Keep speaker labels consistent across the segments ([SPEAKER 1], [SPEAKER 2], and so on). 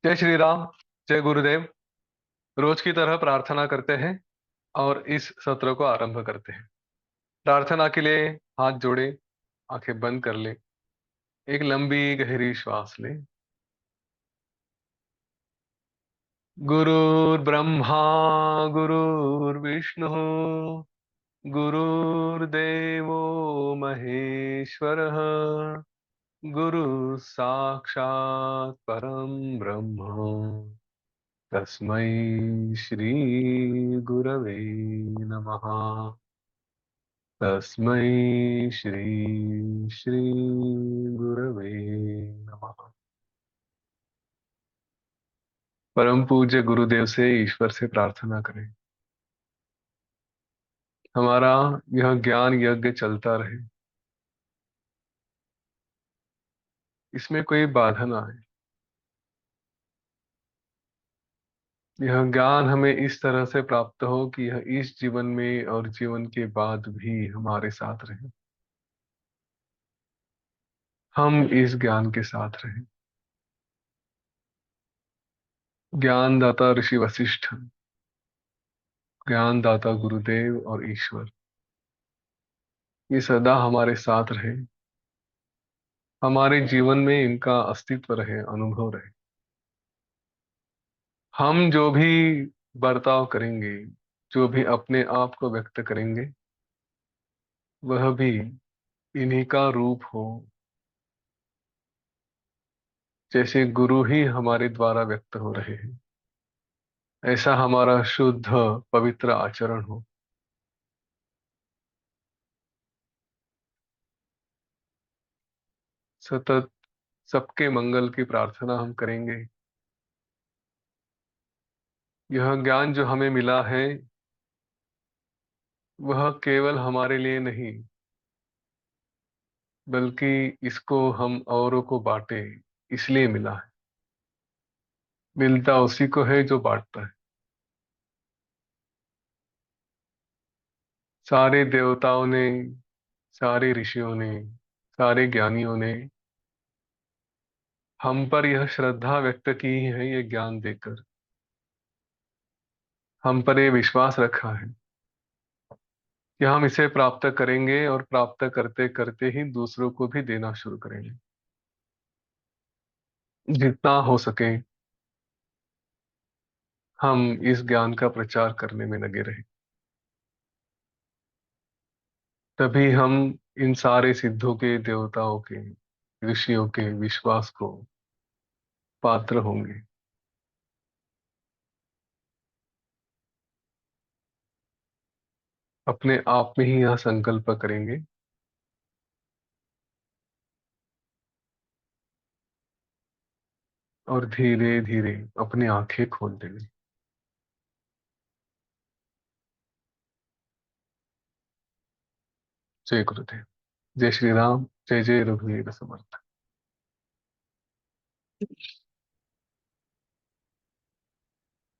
[SPEAKER 1] जय श्री राम। जय गुरुदेव। रोज की तरह प्रार्थना करते हैं और इस सत्र को आरंभ करते हैं। प्रार्थना के लिए हाथ जोड़े, आंखें बंद कर ले, एक लंबी गहरी श्वास ले। गुरुर्ब्रह्मा गुरुर्विष्णु गुरुर्देवो महेश्वरः, गुरु साक्षात् परम ब्रह्म, तस्मै श्री गुरवे नमः। तस्मै श्री श्री गुरवे नमः। परम पूज्य गुरुदेव से, ईश्वर से प्रार्थना करें, हमारा यह ज्ञान यज्ञ चलता रहे, इसमें कोई बाधा ना आए। यह ज्ञान हमें इस तरह से प्राप्त हो कि यह इस जीवन में और जीवन के बाद भी हमारे साथ रहे। हम इस ज्ञान के साथ रहें। ज्ञानदाता ऋषि वशिष्ठ, ज्ञानदाता गुरुदेव और ईश्वर, ये सदा हमारे साथ रहे, हमारे जीवन में इनका अस्तित्व रहे, अनुभव रहे। हम जो भी बर्ताव करेंगे, जो भी अपने आप को व्यक्त करेंगे, वह भी इन्हीं का रूप हो, जैसे गुरु ही हमारे द्वारा व्यक्त हो रहे हैं। ऐसा हमारा शुद्ध पवित्र आचरण हो। सतत सबके मंगल की प्रार्थना हम करेंगे। यह ज्ञान जो हमें मिला है, वह केवल हमारे लिए नहीं, बल्कि इसको हम औरों को बांटे, इसलिए मिला है। मिलता उसी को है जो बांटता है। सारे देवताओं ने, सारे ऋषियों ने, सारे ज्ञानियों ने हम पर यह श्रद्धा व्यक्त की है, ये ज्ञान देकर हम पर ये विश्वास रखा है कि हम इसे प्राप्त करेंगे, और प्राप्त करते करते ही दूसरों को भी देना शुरू करेंगे। जितना हो सके हम इस ज्ञान का प्रचार करने में लगे रहे, तभी हम इन सारे सिद्धों के, देवताओं के, ऋषियों के विश्वास को पात्र होंगे। अपने आप में ही यह संकल्प करेंगे और धीरे धीरे अपनी आंखें खोल देंगे। जय गुरुदेव। जय श्री राम। जय जय रघुवीर समर्थ।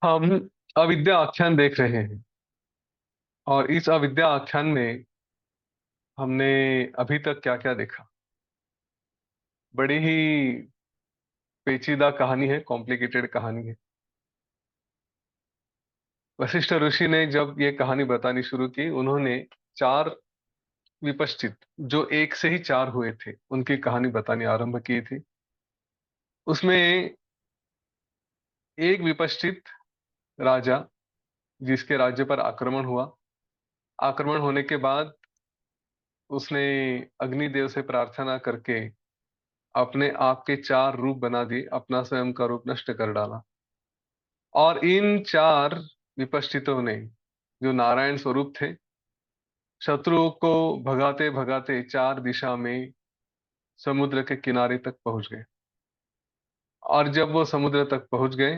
[SPEAKER 1] हम अविद्या आख्यान देख रहे हैं, और इस अविद्या आख्यान में हमने अभी तक क्या क्या देखा। बड़ी ही पेचीदा कहानी है, कॉम्प्लिकेटेड कहानी है। वशिष्ठ ऋषि ने जब ये कहानी बतानी शुरू की, उन्होंने चार विपश्चित, जो एक से ही चार हुए थे, उनकी कहानी बतानी आरंभ की थी। उसमें एक विपश्चित राजा, जिसके राज्य पर आक्रमण हुआ, आक्रमण होने के बाद उसने अग्निदेव से प्रार्थना करके अपने आप के चार रूप बना दिए, अपना स्वयं का रूप नष्ट कर डाला। और इन चार विपश्चितों ने, जो नारायण स्वरूप थे, शत्रुओं को भगाते भगाते चार दिशा में समुद्र के किनारे तक पहुंच गए। और जब वो समुद्र तक पहुंच गए,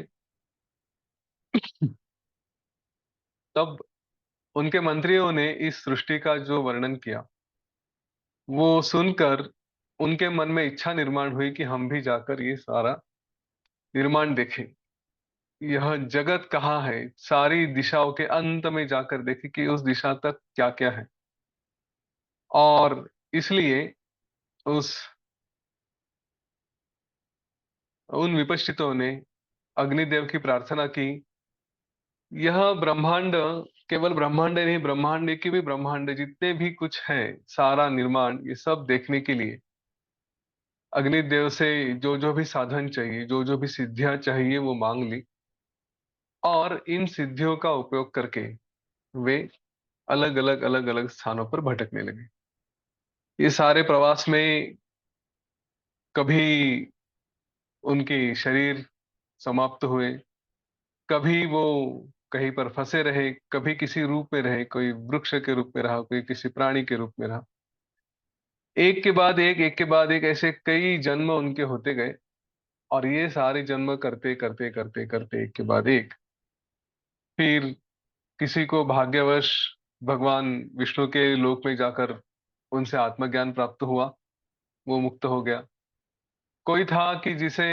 [SPEAKER 1] तब उनके मंत्रियों ने इस सृष्टि का जो वर्णन किया, वो सुनकर उनके मन में इच्छा निर्माण हुई कि हम भी जाकर ये सारा निर्माण देखें। यह जगत कहाँ है, सारी दिशाओं के अंत में जाकर देखें कि उस दिशा तक क्या क्या है। और इसलिए उस उन विपश्चितों ने अग्निदेव की प्रार्थना की, यह ब्रह्मांड, केवल ब्रह्मांड नहीं, ब्रह्मांड की भी ब्रह्मांड जितने भी कुछ है, सारा निर्माण, ये सब देखने के लिए अग्निदेव से जो जो भी साधन चाहिए, जो जो भी सिद्धियां चाहिए, वो मांग ली। और इन सिद्धियों का उपयोग करके वे अलग अलग स्थानों पर भटकने लगे। ये सारे प्रवास में कभी उनके शरीर समाप्त हुए, कभी वो कहीं पर फंसे रहे, कभी किसी रूप में रहे, कोई वृक्ष के रूप में रहा, कोई किसी प्राणी के रूप में रहा। एक के बाद एक ऐसे कई जन्म उनके होते गए। और ये सारे जन्म करते करते करते करते एक के बाद एक, फिर किसी को भाग्यवश भगवान विष्णु के लोक में जाकर उनसे आत्मज्ञान प्राप्त हुआ, वो मुक्त हो गया। कोई था कि जिसे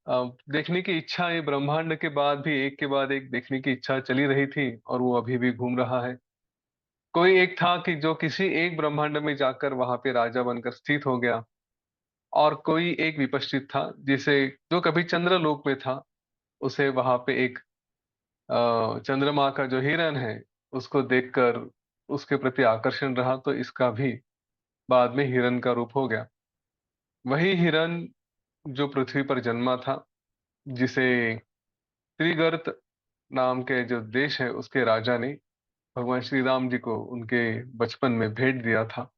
[SPEAKER 1] देखने की इच्छा, ये ब्रह्मांड के बाद भी एक के बाद एक देखने की इच्छा चली रही थी, और वो अभी भी घूम रहा है। कोई एक था कि जो किसी एक ब्रह्मांड में जाकर वहां पे राजा बनकर स्थित हो गया। और कोई एक विपश्चित था जिसे, जो कभी चंद्रलोक में था, उसे वहां पे एक चंद्रमा का जो हिरण है, उसको देखकर उसके प्रति आकर्षण रहा, तो इसका भी बाद में हिरण का रूप हो गया। वही हिरण जो पृथ्वी पर जन्मा था, जिसे त्रिगर्त नाम के जो देश है उसके राजा ने भगवान श्री राम जी को उनके बचपन में भेंट दिया था।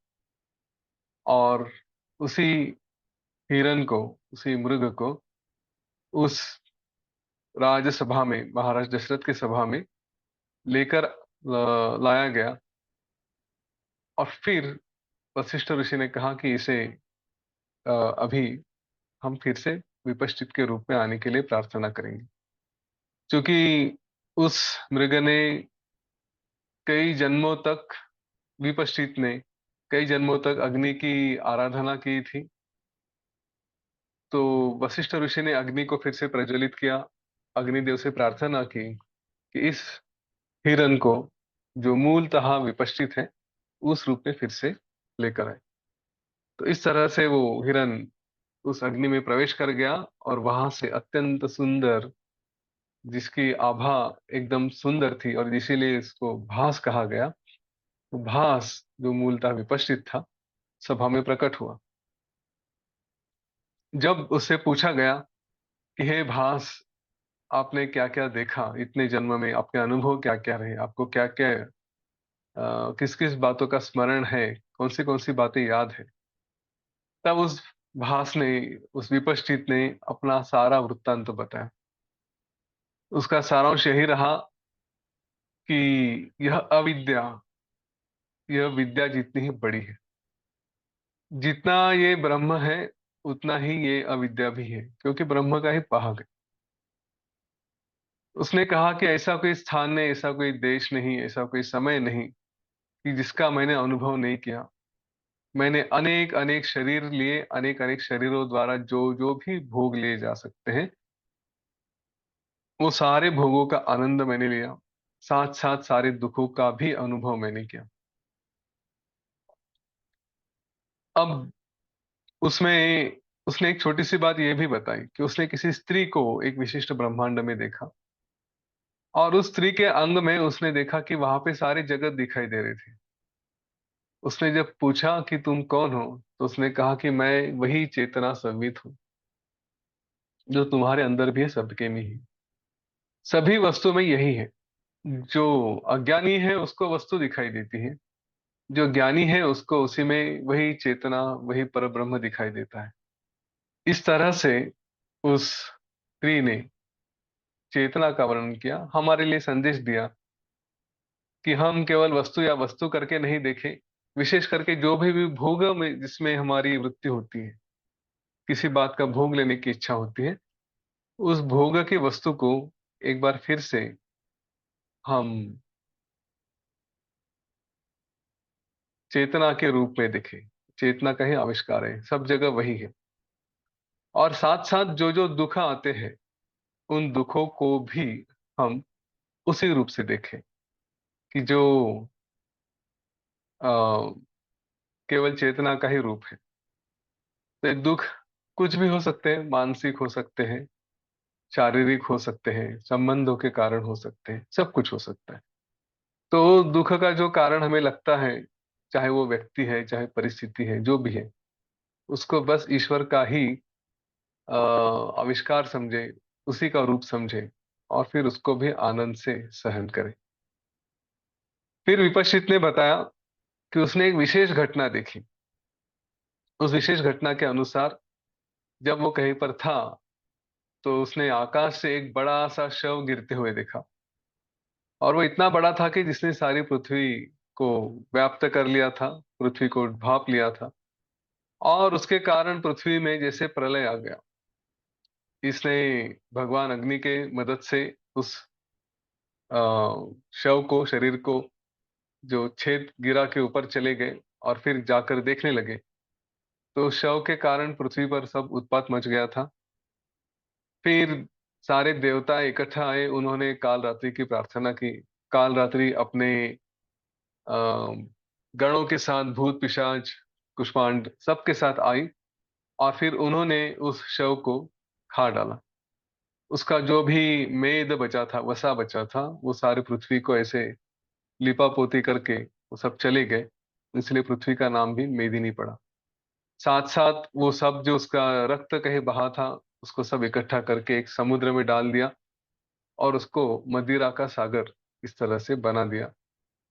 [SPEAKER 1] और उसी हिरण को, उसी मृग को उस राजसभा में, महाराज दशरथ की सभा में लेकर लाया गया। और फिर वशिष्ठ ऋषि ने कहा कि इसे अभी हम फिर से विपश्चित के रूप में आने के लिए प्रार्थना करेंगे। क्योंकि उस मृग ने कई जन्मों तक, विपश्चित ने कई जन्मों तक अग्नि की आराधना की थी। तो वशिष्ठ ऋषि ने अग्नि को फिर से प्रज्वलित किया, अग्निदेव से प्रार्थना की कि इस हिरण को, जो मूलतः विपश्चित है, उस रूप में फिर से लेकर आए। तो इस तरह से वो हिरण उस अग्नि में प्रवेश कर गया, और वहां से अत्यंत सुंदर, जिसकी आभा एकदम सुंदर थी और इसीलिए इसको भास कहा गया, तो भास जो मूलतः विपश्चित था, सभा में प्रकट हुआ। जब उससे पूछा गया कि हे भास, आपने क्या क्या देखा इतने जन्म में, आपके अनुभव क्या क्या रहे, आपको क्या क्या, किस किस बातों का स्मरण है, कौन सी बातें याद है। तब उस भास ने, उस विपश्चित ने अपना सारा वृत्तांत बताया। उसका सारांश यही रहा कि यह अविद्या, यह विद्या जितनी ही बड़ी है, जितना ये ब्रह्म है, उतना ही ये अविद्या भी है, क्योंकि ब्रह्म का ही भाग है। उसने कहा कि ऐसा कोई स्थान नहीं, ऐसा कोई देश नहीं, ऐसा कोई समय नहीं कि जिसका मैंने अनुभव नहीं किया। मैंने अनेक अनेक शरीर लिए, अनेक अनेक शरीरों द्वारा जो जो भी भोग लिए जा सकते हैं, वो सारे भोगों का आनंद मैंने लिया। साथ साथ सारे दुखों का भी अनुभव मैंने किया। अब उसमें उसने एक छोटी सी बात यह भी बताई कि उसने किसी स्त्री को एक विशिष्ट ब्रह्मांड में देखा, और उस स्त्री के अंग में उसने देखा कि वहां पे सारे जगत दिखाई दे रहे थे। उसने जब पूछा कि तुम कौन हो, तो उसने कहा कि मैं वही चेतना संवित हूँ, जो तुम्हारे अंदर भी है, सबके में ही। सभी वस्तु में यही है। जो अज्ञानी है उसको वस्तु दिखाई देती है, जो ज्ञानी है उसको उसी में वही चेतना, वही परब्रह्म दिखाई देता है। इस तरह से उस स्त्री ने चेतना का वर्णन किया, हमारे लिए संदेश दिया कि हम केवल वस्तु या वस्तु करके नहीं देखें। विशेष करके जो भी भोग में, जिसमें हमारी वृत्ति होती है, किसी बात का भोग लेने की इच्छा होती है, उस भोग की वस्तु को एक बार फिर से हम चेतना के रूप में देखें। चेतना का ही आविष्कार है, सब जगह वही है। और साथ साथ जो जो दुख आते हैं, उन दुखों को भी हम उसी रूप से देखें, कि जो आ, केवल चेतना का ही रूप है। तो ये दुख कुछ भी हो सकते हैं, मानसिक हो सकते हैं, शारीरिक हो सकते हैं, संबंधों के कारण हो सकते हैं, सब कुछ हो सकता है। तो दुख का जो कारण हमें लगता है, चाहे वो व्यक्ति है, चाहे परिस्थिति है, जो भी है, उसको बस ईश्वर का ही आविष्कार समझे, उसी का रूप समझे, और फिर उसको भी आनंद से सहन करे। फिर विपश्चित ने बताया कि उसने एक विशेष घटना देखी। उस विशेष घटना के अनुसार जब वो कहीं पर था, तो उसने आकाश से एक बड़ा सा शव गिरते हुए देखा। और वो इतना बड़ा था कि जिसने सारी पृथ्वी को व्याप्त कर लिया था, पृथ्वी को ढांप लिया था। और उसके कारण पृथ्वी में जैसे प्रलय आ गया। इसने भगवान अग्नि के मदद से उस अ, शव को, शरीर को, जो छेद गिरा के ऊपर चले गए, और फिर जाकर देखने लगे, तो शव के कारण पृथ्वी पर सब उत्पात मच गया था। फिर सारे देवता इकट्ठा आए, उन्होंने काल रात्रि की प्रार्थना की। काल रात्रि अपने अ, गणों के साथ, भूत पिशाच कुष्मांड सबके साथ आई, और फिर उन्होंने उस शव को खा डाला। उसका जो भी मेद बचा था, वसा बचा था, वो सारी पृथ्वी को ऐसे लिपा पोती करके वो सब चले गए। इसलिए पृथ्वी का नाम भी मेदिनी पड़ा। साथ साथ वो सब जो उसका रक्त कहीं बहा था, उसको सब इकट्ठा करके एक समुद्र में डाल दिया, और उसको मदिरा का सागर इस तरह से बना दिया,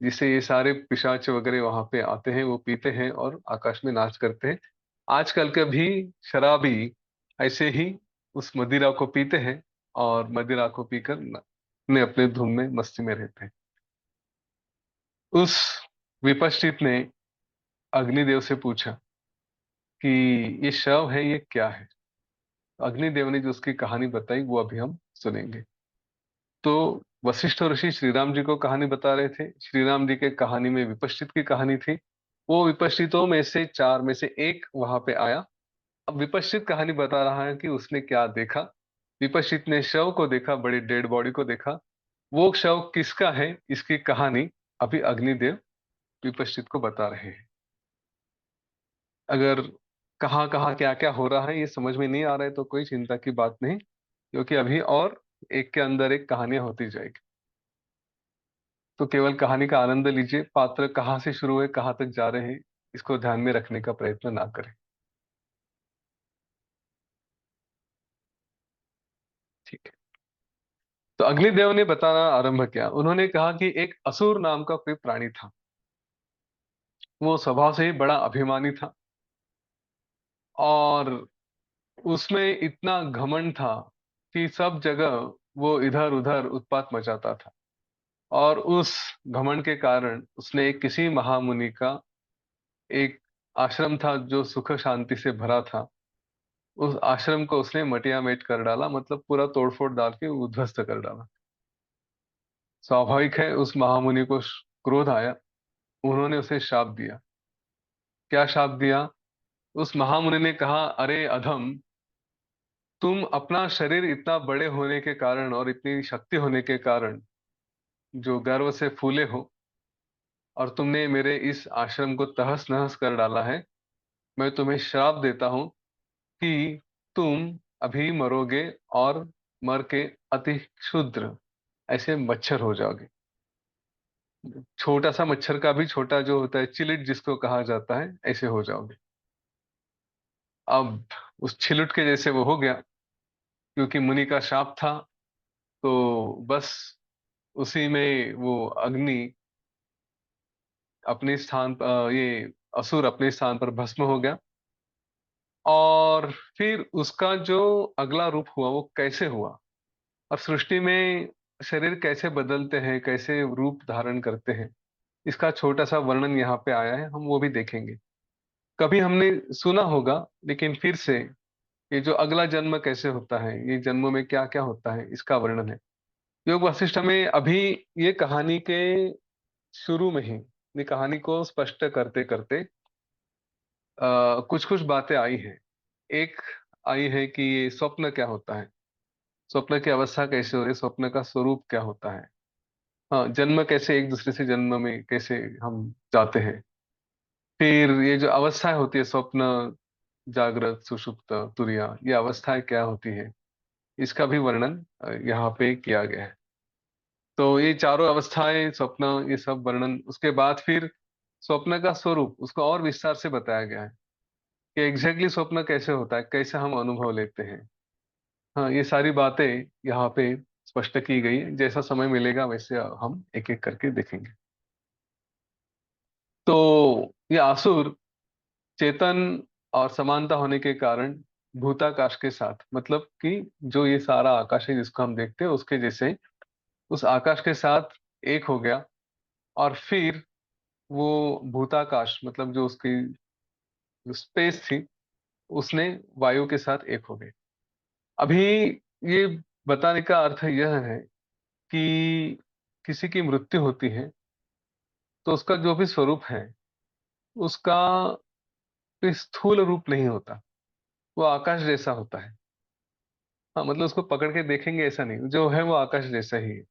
[SPEAKER 1] जिससे ये सारे पिशाच वगैरह वहां पे आते हैं, वो पीते हैं और आकाश में नाच करते हैं। आजकल के भी शराबी ऐसे ही उस मदिरा को पीते हैं, और मदिरा को पीकर अपने अपने धुन में, मस्ती में रहते हैं। उस विपश्चित ने अग्निदेव से पूछा कि ये शव है, ये क्या है। अग्निदेव ने जो उसकी कहानी बताई, वो अभी हम सुनेंगे। तो वशिष्ठ ऋषि श्री राम जी को कहानी बता रहे थे। श्री राम जी के कहानी में विपश्चित की कहानी थी। वो विपश्चितों में से चार में से एक वहां पे आया। अब विपश्चित कहानी बता रहा है कि उसने क्या देखा। विपश्चित ने शव को देखा, बड़ी डेड बॉडी को देखा। वो शव किसका है, इसकी कहानी अभी अग्निदेव विपश्चित को बता रहे हैं। अगर कहाँ कहाँ क्या क्या हो रहा है ये समझ में नहीं आ रहा है, तो कोई चिंता की बात नहीं, क्योंकि अभी और एक के अंदर एक कहानियां होती जाएगी। तो केवल कहानी का आनंद लीजिए, पात्र कहाँ से शुरू हुए, कहाँ तक जा रहे हैं, इसको ध्यान में रखने का प्रयत्न ना करें। ठीक है। तो अग्निदेव ने बताना आरंभ किया। उन्होंने कहा कि एक असुर नाम का कोई प्राणी था। वो स्वभाव से ही बड़ा अभिमानी था, और उसमें इतना घमंड था कि सब जगह वो इधर उधर उत्पात मचाता था। और उस घमंड के कारण उसने एक किसी महामुनि का एक आश्रम था जो सुख शांति से भरा था, उस आश्रम को उसने मटिया मेट कर डाला, मतलब पूरा तोड़फोड़ डाल के उद्ध्वस्त कर डाला। स्वाभाविक है, उस महामुनि को क्रोध आया। उन्होंने उसे शाप दिया। क्या शाप दिया? उस महामुनि ने कहा, अरे अधम, तुम अपना शरीर इतना बड़े होने के कारण और इतनी शक्ति होने के कारण जो गर्व से फूले हो, और तुमने मेरे इस आश्रम को तहस नहस कर डाला है। मैं तुम्हें श्राप देता हूं कि तुम अभी मरोगे, और मर के अति क्षुद्र ऐसे मच्छर हो जाओगे। छोटा सा मच्छर का भी छोटा जो होता है, चिलिट जिसको कहा जाता है, ऐसे हो जाओगे। अब उस छिलुट के जैसे वो हो गया, क्योंकि मुनि का शाप था। तो बस उसी में वो अग्नि अपने स्थान पर, ये असुर अपने स्थान पर भस्म हो गया। और फिर उसका जो अगला रूप हुआ, वो कैसे हुआ, और सृष्टि में शरीर कैसे बदलते हैं, कैसे रूप धारण करते हैं, इसका छोटा सा वर्णन यहाँ पे आया है, हम वो भी देखेंगे। कभी हमने सुना होगा, लेकिन फिर से ये जो अगला जन्म कैसे होता है, ये जन्मों में क्या क्या होता है, इसका वर्णन है। योग वशिष्ठ में अभी ये कहानी के शुरू में ही, ये कहानी को स्पष्ट करते करते कुछ कुछ बातें आई हैं। एक आई है कि ये स्वप्न क्या होता है, स्वप्न की अवस्था कैसे हो रही है, स्वप्न का स्वरूप क्या होता है। हाँ, जन्म कैसे, एक दूसरे से जन्म में कैसे हम जाते हैं। फिर ये जो अवस्थाएं होती है, स्वप्न, जागृत, सुषुप्त, तुरिया, ये अवस्थाएं क्या होती है। इसका भी वर्णन यहाँ पे किया गया है। तो ये चारों अवस्थाएं, स्वप्न, ये सब वर्णन, उसके बाद फिर स्वप्न का स्वरूप उसको और विस्तार से बताया गया है कि एग्जैक्टली स्वप्न कैसे होता है, कैसे हम अनुभव लेते हैं। हाँ, ये सारी बातें यहाँ पे स्पष्ट की गई है। जैसा समय मिलेगा वैसे हम एक एक करके देखेंगे। तो ये आसुर चेतन और समानता होने के कारण भूताकाश के साथ, मतलब कि जो ये सारा आकाश है जिसको हम देखते हैं उसके जैसे उस आकाश के साथ एक हो गया। और फिर वो भूताकाश मतलब जो उसकी स्पेस थी, उसने वायु के साथ एक हो गई। अभी ये बताने का अर्थ यह है कि किसी की मृत्यु होती है तो उसका जो भी स्वरूप है उसका कोई स्थूल रूप नहीं होता, वो आकाश जैसा होता है। हाँ, मतलब उसको पकड़ के देखेंगे ऐसा नहीं, जो है वो आकाश जैसा ही है।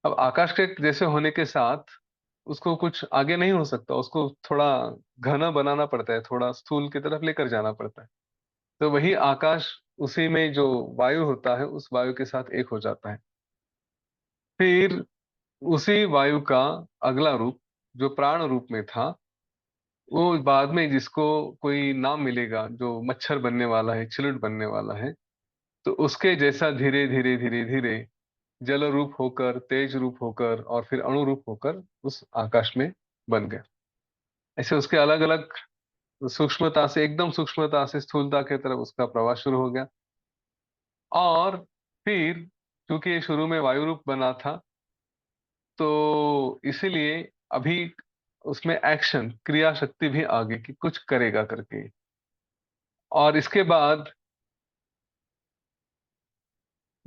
[SPEAKER 1] अब आकाश के जैसे होने के साथ उसको कुछ आगे नहीं हो सकता, उसको थोड़ा घना बनाना पड़ता है, थोड़ा स्थूल की तरफ लेकर जाना पड़ता है। तो वही आकाश, उसी में जो वायु होता है उस वायु के साथ एक हो जाता है। फिर उसी वायु का अगला रूप जो प्राण रूप में था, वो बाद में जिसको कोई नाम मिलेगा, जो मच्छर बनने वाला है, चिलट बनने वाला है, तो उसके जैसा धीरे धीरे धीरे धीरे जल रूप होकर, तेज रूप होकर और फिर अणु रूप होकर उस आकाश में बन गया। ऐसे उसके अलग अलग सूक्ष्मता से, एकदम सूक्ष्मता से स्थूलता की तरफ उसका प्रवास शुरू हो गया। और फिर क्योंकि ये शुरू में वायु रूप बना था, तो इसीलिए अभी उसमें एक्शन, क्रिया शक्ति भी आ गई कि कुछ करेगा करके। और इसके बाद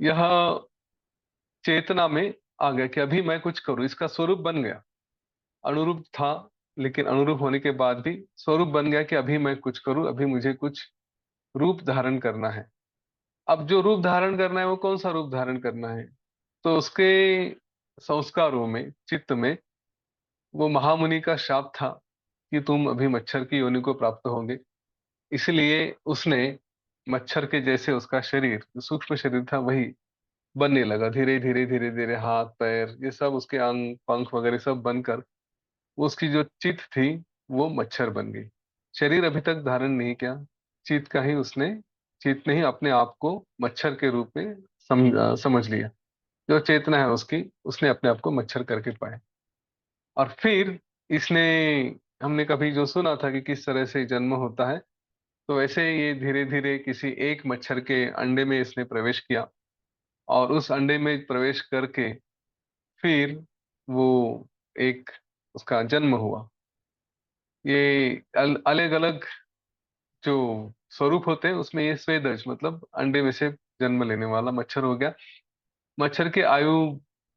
[SPEAKER 1] यह चेतना में आ गया कि अभी मैं कुछ करूं, इसका स्वरूप बन गया। अनुरूप था, लेकिन अनुरूप होने के बाद भी स्वरूप बन गया कि अभी मैं कुछ करूं, अभी मुझे कुछ रूप धारण करना है। अब जो रूप धारण करना है वो कौन सा रूप धारण करना है? तो उसके संस्कारों में, चित्त में, वो महामुनि का शाप था कि तुम अभी मच्छर की योनि को प्राप्त होंगे। इसलिए उसने मच्छर के जैसे उसका शरीर, जो सूक्ष्म शरीर था, वही बनने लगा। धीरे धीरे धीरे धीरे हाथ पैर ये सब उसके अंग पंख वगैरह सब बनकर उसकी जो चित थी वो मच्छर बन गई। शरीर अभी तक धारण नहीं किया, चित का ही उसने, चित ने ही अपने आप को मच्छर के रूप में समझ लिया। जो चेतना है उसकी, उसने अपने आप को मच्छर करके पाया। और फिर इसने, हमने कभी जो सुना था कि किस तरह से जन्म होता है, तो वैसे ये धीरे धीरे किसी एक मच्छर के अंडे में इसने प्रवेश किया। और उस अंडे में प्रवेश करके फिर वो एक उसका जन्म हुआ। ये अलग अलग जो स्वरूप होते हैं उसमें ये स्वेदज मतलब अंडे में से जन्म लेने वाला मच्छर हो गया। मच्छर की आयु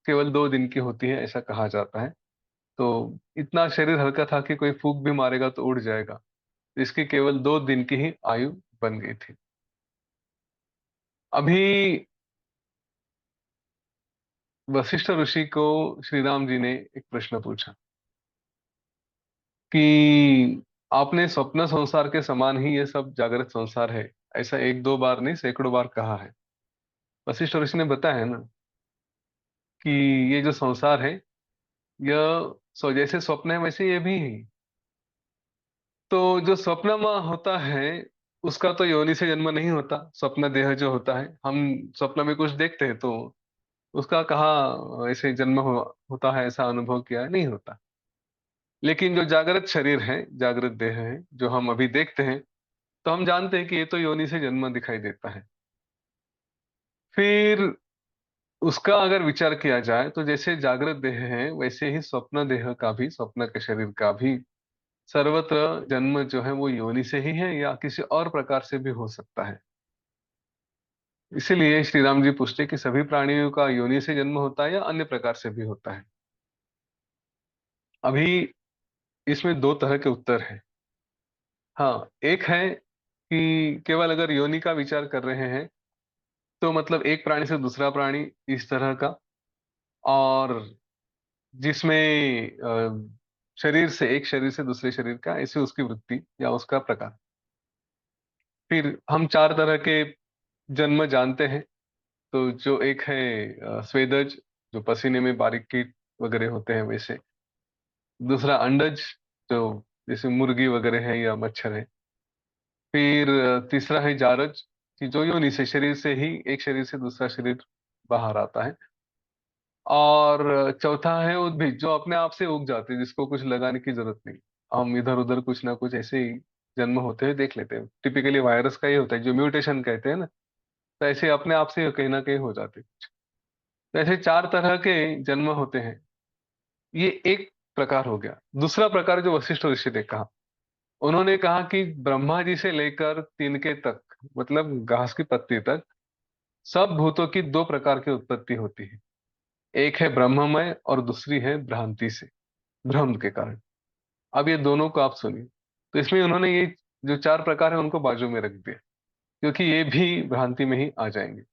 [SPEAKER 1] केवल 2 दिन की होती है ऐसा कहा जाता है। तो इतना शरीर हल्का था कि कोई फूंक भी मारेगा तो उड़ जाएगा। इसकी केवल 2 दिन की ही आयु बन गई थी। अभी वशिष्ठ ऋषि को श्री राम जी ने एक प्रश्न पूछा कि आपने स्वप्न संसार के समान ही ये सब जागृत संसार है, ऐसा एक दो बार नहीं सैकड़ों बार कहा है। वशिष्ठ ऋषि ने बताया है ना कि ये जो संसार है, यह सो जैसे स्वप्न है वैसे ये भी है। तो जो स्वप्न में होता है उसका तो योनि से जन्म नहीं होता। स्वप्न देह जो होता है, हम स्वप्न में कुछ देखते हैं तो उसका कहाँ ऐसे जन्म होता है, ऐसा अनुभव किया है, नहीं होता। लेकिन जो जागृत शरीर है, जागृत देह है, जो हम अभी देखते हैं, तो हम जानते हैं कि ये तो योनि से जन्म दिखाई देता है। फिर उसका अगर विचार किया जाए तो जैसे जागृत देह है वैसे ही स्वप्न देह का भी, स्वप्न के शरीर का भी सर्वत्र जन्म जो है वो योनि से ही है या किसी और प्रकार से भी हो सकता है। इसीलिए श्री राम जी पूछते कि सभी प्राणियों का योनि से जन्म होता है या अन्य प्रकार से भी होता है। अभी इसमें दो तरह के उत्तर हैं। हाँ, एक है कि केवल अगर योनि का विचार कर रहे हैं तो मतलब एक प्राणी से दूसरा प्राणी इस तरह का, और जिसमें शरीर से, एक शरीर से दूसरे शरीर का, ऐसे उसकी वृत्ति या उसका प्रकार। फिर हम चार तरह के जन्म जानते हैं। तो जो एक है स्वेदज, जो पसीने में बारीक कीट वगैरह होते हैं वैसे। दूसरा अंडज, जो जैसे मुर्गी वगैरह है या मच्छर है। फिर तीसरा है जारज, कि जो योनि से, शरीर से ही एक शरीर से दूसरा शरीर बाहर आता है। और चौथा है उद्भिद, जो अपने आप से उग जाते हैं, जिसको कुछ लगाने की जरूरत नहीं। हम इधर उधर कुछ ना कुछ ऐसे ही जन्म होते हैं देख लेते हैं। टिपिकली वायरस का ये होता है, जो म्यूटेशन कहते हैं ना, तो ऐसे अपने आप से कहीं ना कहीं हो जाते हैं। तो ऐसे चार तरह के जन्म होते हैं। ये एक प्रकार हो गया। दूसरा प्रकार जो वशिष्ठ ऋषि ने कहा, उन्होंने कहा कि ब्रह्मा जी से लेकर तिनके तक, मतलब घास की पत्ती तक, सब भूतों की दो प्रकार की उत्पत्ति होती है। एक है ब्रह्ममय और दूसरी है भ्रांति से, भ्रम के कारण। अब ये दोनों को आप सुनिए। तो इसमें उन्होंने ये जो चार प्रकार है उनको बाजू में रख दिया, क्योंकि ये भी भ्रांति में ही आ जाएंगे।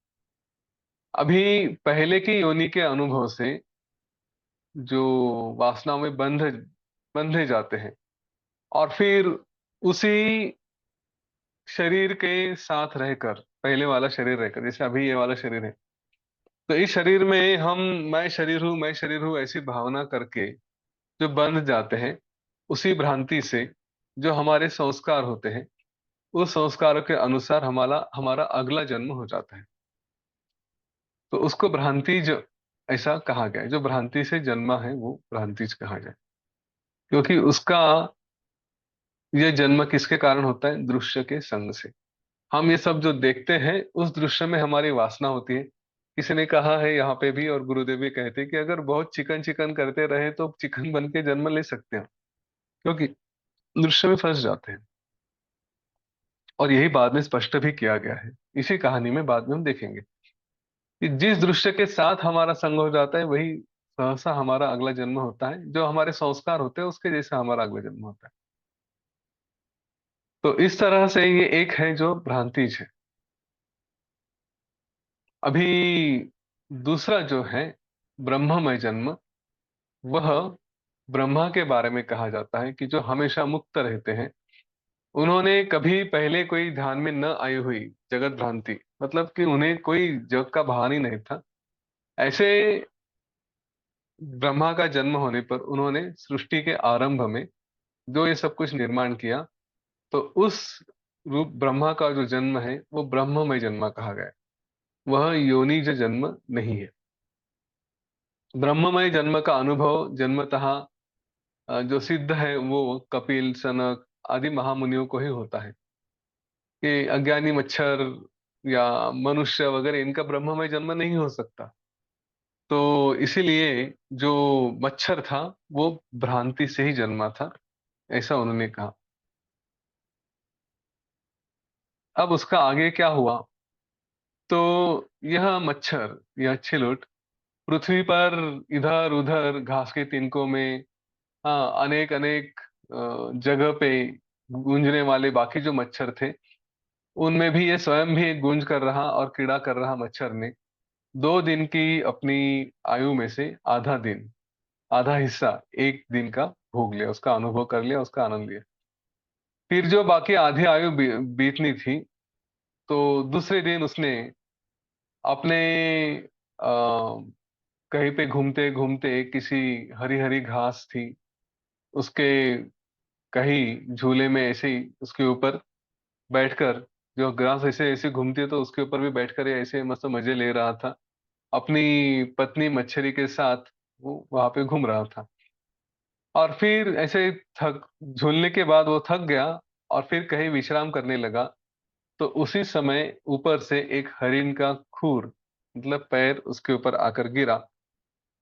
[SPEAKER 1] अभी पहले की योनि के अनुभव से जो वासनाओं में बंधे जाते हैं, और फिर उसी शरीर के साथ रहकर, पहले वाला शरीर रहकर, जैसे अभी ये वाला शरीर है, तो इस शरीर में हम मैं शरीर हूँ, मैं शरीर हूँ, ऐसी भावना करके जो बंध जाते हैं, उसी भ्रांति से जो हमारे संस्कार होते हैं, उस संस्कारों के अनुसार हमारा हमारा अगला जन्म हो जाता है। तो उसको भ्रांति जो ऐसा कहा गया है, जो भ्रांति से जन्मा है वो भ्रांतिज कहा जाए। क्योंकि उसका ये जन्म किसके कारण होता है? दृश्य के संग से। हम ये सब जो देखते हैं, उस दृश्य में हमारी वासना होती है। किसी ने कहा है यहाँ पे भी, और गुरुदेव भी कहते हैं कि अगर बहुत चिकन चिकन करते रहे तो चिकन बन के जन्म ले सकते हैं, क्योंकि दृश्य में फंस जाते हैं। और यही बाद में स्पष्ट भी किया गया है, इसी कहानी में बाद में हम देखेंगे कि जिस दृश्य के साथ हमारा संग हो जाता है, वही सहसा हमारा अगला जन्म होता है। जो हमारे संस्कार होते हैं उसके जैसा हमारा अगला जन्म होता है। तो इस तरह से ये एक है जो भ्रांतिज है। अभी दूसरा जो है ब्रह्ममय जन्म, वह ब्रह्मा के बारे में कहा जाता है कि जो हमेशा मुक्त रहते हैं। उन्होंने कभी पहले कोई ध्यान में न आई हुई जगत भ्रांति, मतलब कि उन्हें कोई जग का भान ही नहीं था, ऐसे ब्रह्मा का जन्म होने पर उन्होंने सृष्टि के आरंभ में जो ये सब कुछ निर्माण किया, तो उस रूप ब्रह्मा का जो जन्म है वो ब्रह्ममय जन्म कहा गया है। वह योनिज जन्म नहीं है। ब्रह्ममय जन्म का अनुभव जन्मतः जो सिद्ध है वो कपिल, सनक आदि महामुनियों को ही होता है। कि अज्ञानी मच्छर या मनुष्य वगैरह, इनका ब्रह्ममय जन्म नहीं हो सकता। तो इसीलिए जो मच्छर था वो भ्रांति से ही जन्मा था, ऐसा उन्होंने कहा। अब उसका आगे क्या हुआ? तो यह मच्छर, यह छिलुट, पृथ्वी पर इधर उधर घास के तिनकों में, हाँ, अनेक अनेक जगह पे गूंजने वाले बाकी जो मच्छर थे, उनमें भी ये स्वयं भी एक गूंज कर रहा और कीड़ा कर रहा मच्छर ने 2 दिन की अपनी आयु में से आधा दिन, आधा हिस्सा एक दिन का भोग लिया, उसका अनुभव कर लिया, उसका आनंद लिया। फिर जो बाकी आधी आयु बीतनी थी, तो दूसरे दिन उसने अपने कहीं पे घूमते घूमते, किसी हरी हरी घास थी उसके कहीं झूले में, ऐसे ही उसके ऊपर बैठकर, जो घास ऐसे ऐसे घूमती है तो उसके ऊपर भी बैठकर ये ऐसे मस्त मजे ले रहा था। अपनी पत्नी मच्छरी के साथ वो वहां पे घूम रहा था। और फिर ऐसे थक झूलने के बाद वो थक गया और फिर कहीं विश्राम करने लगा। तो उसी समय ऊपर से एक हरिन का खूर, मतलब पैर, उसके ऊपर आकर गिरा,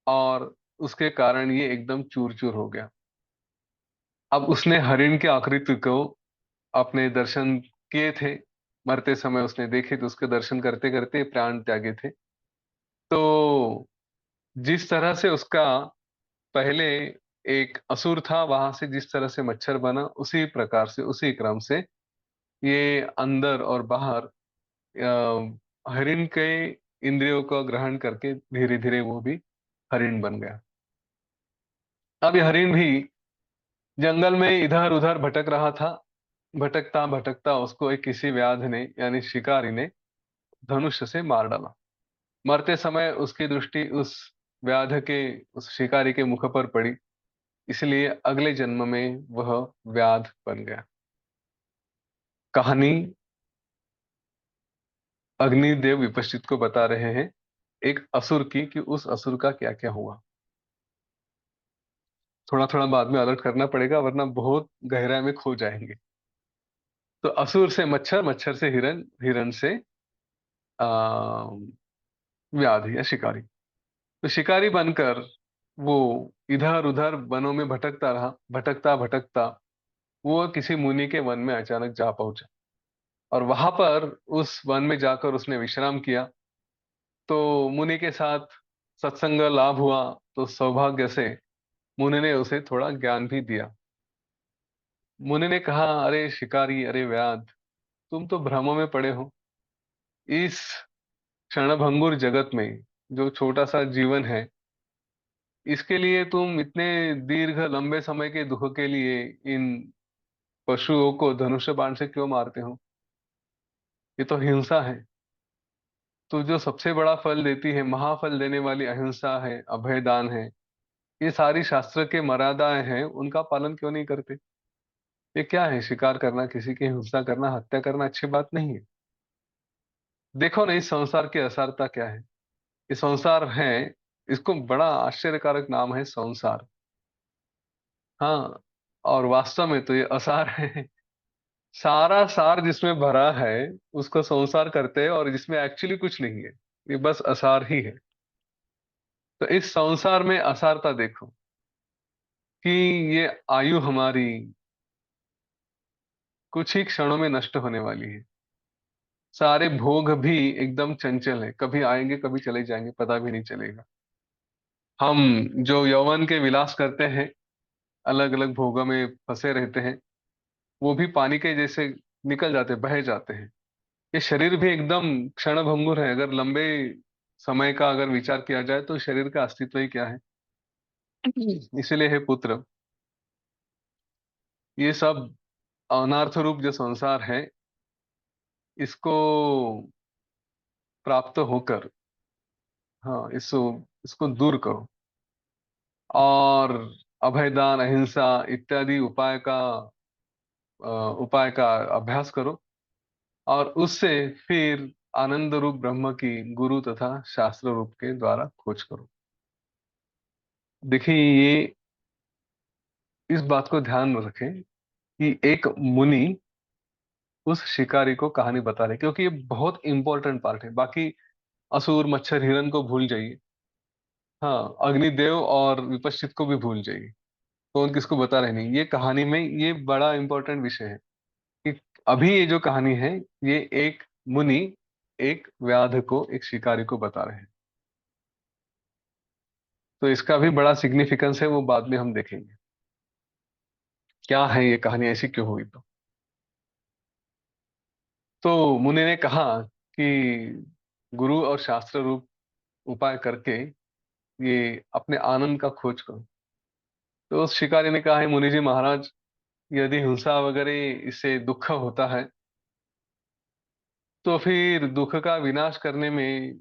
[SPEAKER 1] और उसके कारण ये एकदम चूर चूर हो गया। अब उसने हरिण के आकृति को अपने दर्शन किए थे, मरते समय उसने देखे, तो उसके दर्शन करते करते प्राण त्यागे थे। तो जिस तरह से उसका पहले एक असुर था, वहां से जिस तरह से मच्छर बना, उसी प्रकार से, उसी क्रम से ये अंदर और बाहर हरिण के इंद्रियों को ग्रहण करके धीरे धीरे वो भी हरिण बन गया। अब ये हरिण भी जंगल में इधर उधर भटक रहा था। भटकता भटकता उसको एक किसी व्याध ने, यानी शिकारी ने, धनुष से मार डाला। मरते समय उसकी दृष्टि उस व्याध के, उस शिकारी के मुख पर पड़ी, इसलिए अगले जन्म में वह व्याध बन गया। कहानी अग्निदेव विपश्चित को बता रहे हैं एक असुर की, कि उस असुर का क्या क्या हुआ। थोड़ा थोड़ा बाद में अलर्ट करना पड़ेगा, वरना बहुत गहराई में खो जाएंगे। तो असुर से मच्छर, मच्छर से हिरण, हिरण से आ, व्याध या शिकारी। तो शिकारी बनकर वो इधर उधर वनों में भटकता रहा, भटकता भटकता वो किसी मुनि के वन में अचानक जा पहुंचा। और वहां पर उस वन में जाकर उसने विश्राम किया। तो मुनि के साथ सत्संग लाभ हुआ, तो सौभाग्य से मुनि ने उसे थोड़ा ज्ञान भी दिया। मुनि ने कहा, अरे शिकारी, अरे व्याध, तुम तो भ्रमों में पड़े हो। इस क्षणभंगुर जगत में जो छोटा सा जीवन है, इसके लिए तुम इतने दीर्घ लंबे समय के दुख के लिए इन पशुओं को धनुष बाण से क्यों मारते हो? ये तो हिंसा है। तो जो सबसे बड़ा फल देती है, महाफल देने वाली अहिंसा है, अभयदान है, ये सारी शास्त्र के मर्यादाएं हैं, उनका पालन क्यों नहीं करते? ये क्या है? शिकार करना, किसी की हिंसा करना, हत्या करना अच्छी बात नहीं है। देखो ना, इस संसार की असारता क्या है। ये संसार है, इसको बड़ा आश्चर्यकारक नाम है संसार। हाँ, और वास्तव में तो ये असार है। सारा सार जिसमें भरा है उसको संसार करते हैं, और जिसमें एक्चुअली कुछ नहीं है, ये बस असार ही है। तो इस संसार में असारता देखो, कि ये आयु हमारी कुछ ही क्षणों में नष्ट होने वाली है। सारे भोग भी एकदम चंचल है, कभी आएंगे कभी चले जाएंगे, पता भी नहीं चलेगा। हम जो यौवन के विलास करते हैं, अलग अलग भोगों में फंसे रहते हैं, वो भी पानी के जैसे निकल जाते, बह जाते हैं। ये शरीर भी एकदम क्षणभंगुर है। अगर लंबे समय का अगर विचार किया जाए तो शरीर का अस्तित्व ही क्या है। इसलिए है पुत्र, ये सब अनार्थ रूप जो संसार है, इसको प्राप्त होकर, हाँ, इसको इसको दूर करो, और अभयदान, अहिंसा इत्यादि अ, उपाय का अभ्यास करो, और उससे फिर आनंद रूप ब्रह्म की गुरु तथा शास्त्र रूप के द्वारा खोज करो। देखिए, ये इस बात को ध्यान में रखें कि एक मुनि उस शिकारी को कहानी बता रहे, क्योंकि ये बहुत इंपॉर्टेंट पार्ट है। बाकी असुर, मच्छर, हिरण को भूल जाइए। हाँ, अग्निदेव और विपश्चित को भी भूल जाइए। कौन किसको बता रहे नहीं, ये कहानी में ये बड़ा इंपॉर्टेंट विषय है। कि अभी ये जो कहानी है, ये एक मुनि एक व्याध को, एक शिकारी को बता रहे हैं। तो इसका भी बड़ा सिग्निफिकेंस है, वो बाद में हम देखेंगे क्या है ये कहानी, ऐसी क्यों हुई। तो मुनि ने कहा कि गुरु और शास्त्र रूप उपाय करके ये अपने आनंद का खोज करो। तो उस शिकारी ने कहा, है मुनि जी महाराज, यदि हिंसा वगैरह इससे दुख होता है, तो फिर दुख का विनाश करने में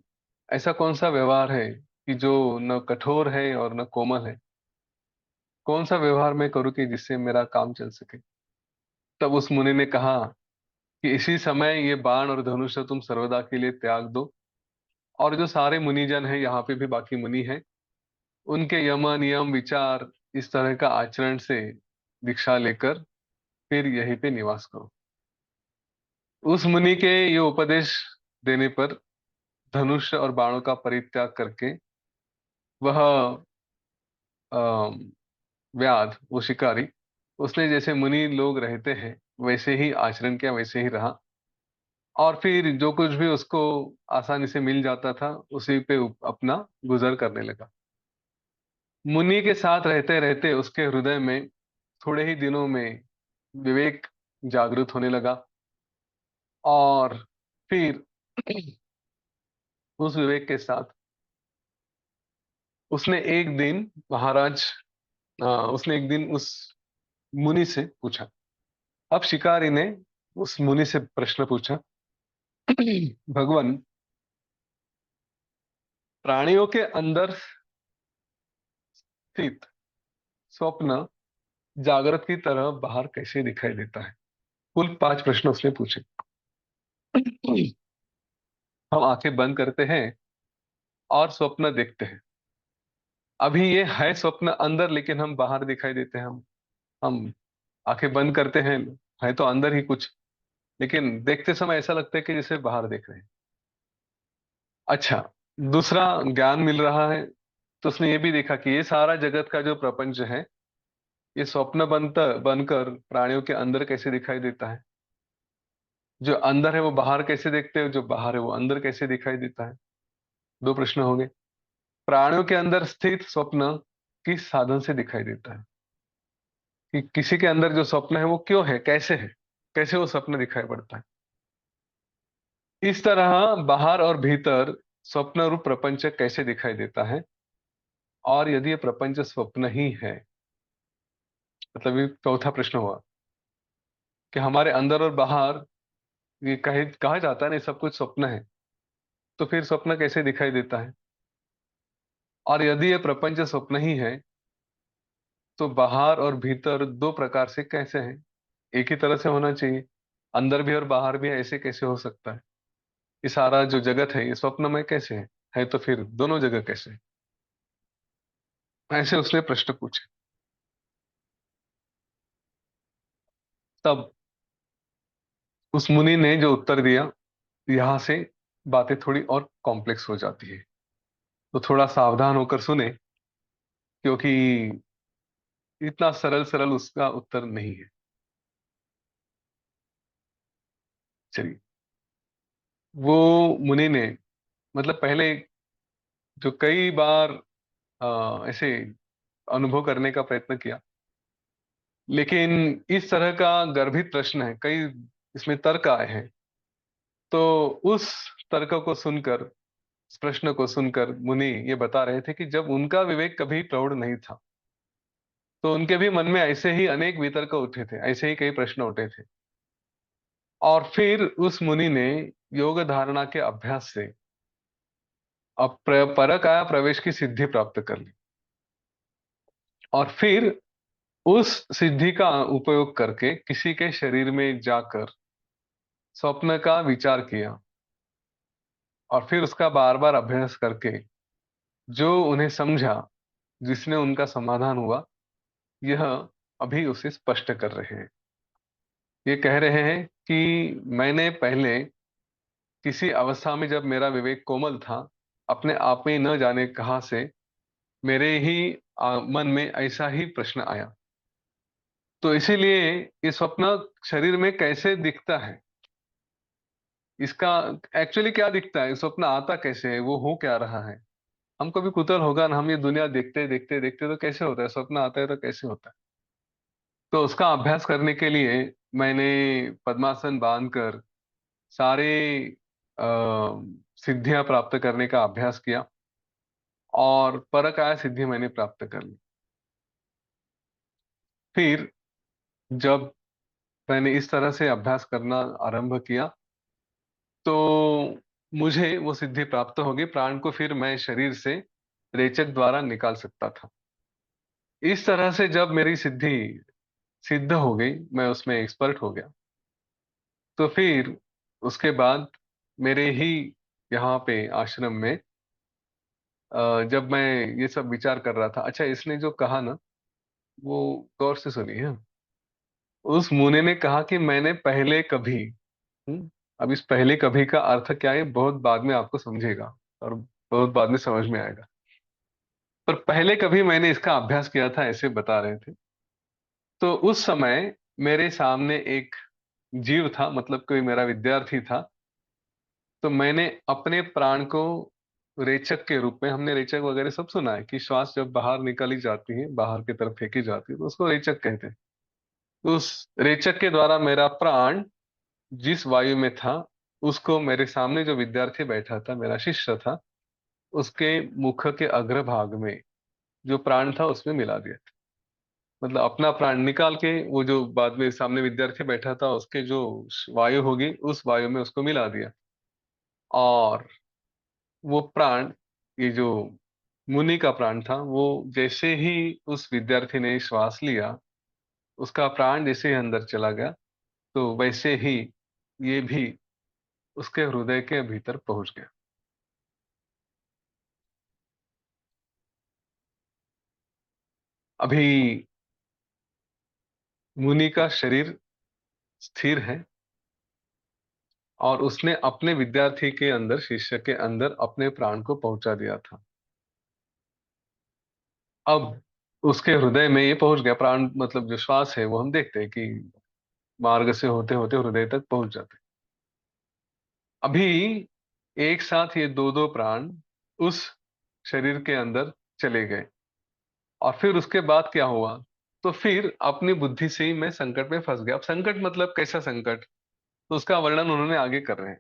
[SPEAKER 1] ऐसा कौन सा व्यवहार है कि जो न कठोर है और न कोमल है? कौन सा व्यवहार मैं करूँ कि जिससे मेरा काम चल सके? तब उस मुनि ने कहा कि इसी समय ये बाण और धनुष तुम सर्वदा के लिए त्याग दो, और जो सारे मुनिजन हैं, यहाँ पे भी बाकी मुनि हैं, उनके यम नियम विचार इस तरह का आचरण से दीक्षा लेकर फिर यहीं पे निवास करो। उस मुनि के ये उपदेश देने पर धनुष और बाणों का परित्याग करके वह व्याध, वो शिकारी, उसने जैसे मुनि लोग रहते हैं वैसे ही आचरण किया, वैसे ही रहा। और फिर जो कुछ भी उसको आसानी से मिल जाता था, उसी पे अपना गुजर करने लगा। मुनि के साथ रहते रहते उसके हृदय में थोड़े ही दिनों में विवेक जागृत होने लगा। और फिर उस विवेक के साथ उसने एक दिन महाराज उसने एक दिन उस मुनि से पूछा। अब शिकारी ने उस मुनि से प्रश्न पूछा, भगवान, प्राणियों के अंदर स्थित स्वप्न जागृत की तरह बाहर कैसे दिखाई देता है? कुल 5 प्रश्न उसने पूछे। हम आंखें बंद करते हैं और स्वप्न देखते हैं। अभी ये है स्वप्न अंदर, लेकिन हम बाहर दिखाई देते हैं। हम आंखें बंद करते हैं, है तो अंदर ही कुछ, लेकिन देखते समय ऐसा लगता है कि जैसे बाहर देख रहे हैं। अच्छा, दूसरा, ज्ञान मिल रहा है। तो उसने ये भी देखा कि ये सारा जगत का जो प्रपंच है, ये स्वप्न बनकर प्राणियों के अंदर कैसे दिखाई देता है। जो अंदर है वो बाहर कैसे देखते हैं, जो बाहर है वो अंदर कैसे दिखाई देता है। 2 प्रश्न हो गए। प्राणियों के अंदर स्थित स्वप्न किस साधन से दिखाई देता है, कि किसी के अंदर जो स्वप्न है वो क्यों है, कैसे है, कैसे वो स्वप्न दिखाई पड़ता है। इस तरह बाहर और भीतर स्वप्न रूप प्रपंच कैसे दिखाई देता है। और यदि ये प्रपंच स्वप्न ही है, मतलब ये चौथा प्रश्न हुआ कि हमारे अंदर और बाहर, ये कहा जाता है ना, ये सब कुछ स्वप्न है, तो फिर स्वप्न कैसे दिखाई देता है। और यदि ये प्रपंच स्वप्न ही है, तो बाहर और भीतर 2 प्रकार से कैसे है, एक ही तरह से होना चाहिए। अंदर भी और बाहर भी ऐसे कैसे हो सकता है। ये सारा जो जगत है ये स्वप्न में कैसे है तो फिर दोनों जगह कैसे है। ऐसे उसने प्रश्न पूछे। तब उस मुनि ने जो उत्तर दिया, यहां से बातें थोड़ी और कॉम्प्लेक्स हो जाती है। तो थोड़ा सावधान होकर सुने, क्योंकि इतना सरल सरल उसका उत्तर नहीं है। चलिए, वो मुनि ने, मतलब पहले जो कई बार ऐसे अनुभव करने का प्रयत्न किया, लेकिन इस तरह का गर्भित प्रश्न है, कई इसमें तर्क आए हैं। तो उस तर्क को सुनकर, इस प्रश्न को सुनकर मुनि ये बता रहे थे कि जब उनका विवेक कभी प्रौढ़ नहीं था, तो उनके भी मन में ऐसे ही अनेक वितर्क उठे थे, ऐसे ही कई प्रश्न उठे थे। और फिर उस मुनि ने योग धारणा के अभ्यास से परकाया प्रवेश की सिद्धि प्राप्त कर ली। और फिर उस सिद्धि का उपयोग करके किसी के शरीर में जाकर स्वप्न का विचार किया, और फिर उसका बार बार अभ्यास करके जो उन्हें समझा, जिसने उनका समाधान हुआ, यह अभी उसे स्पष्ट कर रहे हैं। ये कह रहे हैं कि मैंने पहले किसी अवस्था में, जब मेरा विवेक कोमल था, अपने आप में न जाने कहां से मेरे ही मन में ऐसा ही प्रश्न आया। तो इसीलिए ये स्वप्न शरीर में कैसे दिखता है, इसका एक्चुअली क्या दिखता है, स्वप्न आता कैसे है, वो हो क्या रहा है, हमको भी कुतूहल होगा ना। हम ये दुनिया देखते देखते देखते तो कैसे होता है, स्वप्न आता है तो कैसे होता है। तो उसका अभ्यास करने के लिए मैंने पद्मासन बांधकर सारे आ, सिद्धियां प्राप्त करने का अभ्यास किया, और परकाया सिद्धि मैंने प्राप्त कर ली। फिर जब मैंने इस तरह से अभ्यास करना आरंभ किया, तो मुझे वो सिद्धि प्राप्त होगी, प्राण को फिर मैं शरीर से रेचक द्वारा निकाल सकता था। इस तरह से जब मेरी सिद्धि सिद्ध हो गई, मैं उसमें एक्सपर्ट हो गया, तो फिर उसके बाद मेरे ही यहाँ पे आश्रम में जब मैं ये सब विचार कर रहा था, अच्छा इसने जो कहा ना, वो गौर से सुनिए। उस मुनि ने कहा कि मैंने पहले कभी, अब इस पहले कभी का अर्थ क्या है बहुत बाद में आपको समझेगा, और बहुत बाद में समझ में आएगा। पर पहले कभी मैंने इसका अभ्यास किया था, ऐसे बता रहे थे। तो उस समय मेरे सामने एक जीव था, मतलब कोई मेरा विद्यार्थी था। तो मैंने अपने प्राण को रेचक के रूप में, हमने रेचक वगैरह सब सुना है कि श्वास जब बाहर निकाली जाती है, बाहर की तरफ फेंकी जाती है, तो उसको रेचक कहते हैं। तो उस रेचक के द्वारा मेरा प्राण जिस वायु में था, उसको मेरे सामने जो विद्यार्थी बैठा था, मेरा शिष्य था, उसके मुख के अग्रभाग में जो प्राण था उसमें मिला दिया। मतलब अपना प्राण निकाल के, वो जो बाद में सामने विद्यार्थी बैठा था उसके जो वायु होगी, उस वायु में उसको मिला दिया। और वो प्राण ये जो मुनि का प्राण था वो जैसे ही उस विद्यार्थी ने श्वास लिया, उसका प्राण जैसे ही अंदर चला गया, तो वैसे ही ये भी उसके हृदय के भीतर पहुंच गया। अभी मुनि का शरीर स्थिर है और उसने अपने विद्यार्थी के अंदर, शिष्य के अंदर अपने प्राण को पहुंचा दिया था। अब उसके हृदय में ये पहुंच गया प्राण, मतलब जो श्वास है वो हम देखते हैं कि मार्ग से होते होते हृदय तक पहुंच जाते हैं। अभी एक साथ ये दो दो प्राण उस शरीर के अंदर चले गए। और फिर उसके बाद क्या हुआ, तो फिर अपनी बुद्धि से ही मैं संकट में फंस गया। अब संकट मतलब कैसा संकट, तो उसका वर्णन उन्होंने आगे कर रहे हैं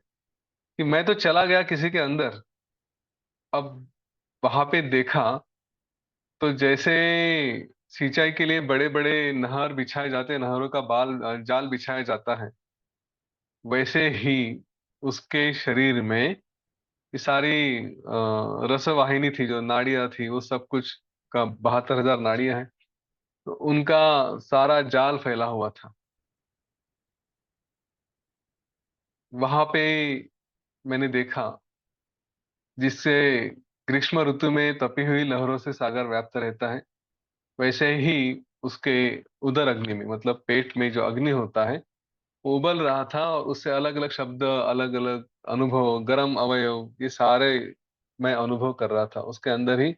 [SPEAKER 1] कि मैं तो चला गया किसी के अंदर। अब वहां पे देखा तो जैसे सिंचाई के लिए बड़े बड़े नहर बिछाए जाते हैं, नहरों का जाल बिछाया जाता है, वैसे ही उसके शरीर में ये सारी रसवाहिनी थी, जो नाड़ियां थी, वो सब कुछ का 72,000 नाड़ियां हैं, तो उनका सारा जाल फैला हुआ था। वहां पे मैंने देखा, जिससे ग्रीष्म ऋतु में तपी हुई लहरों से सागर व्याप्त रहता है, वैसे ही उसके उदर अग्नि में, मतलब पेट में जो अग्नि होता है, वो उबल रहा था। और उससे अलग अलग शब्द, अलग अलग अनुभव, गर्म अवयव, ये सारे मैं अनुभव कर रहा था। उसके अंदर ही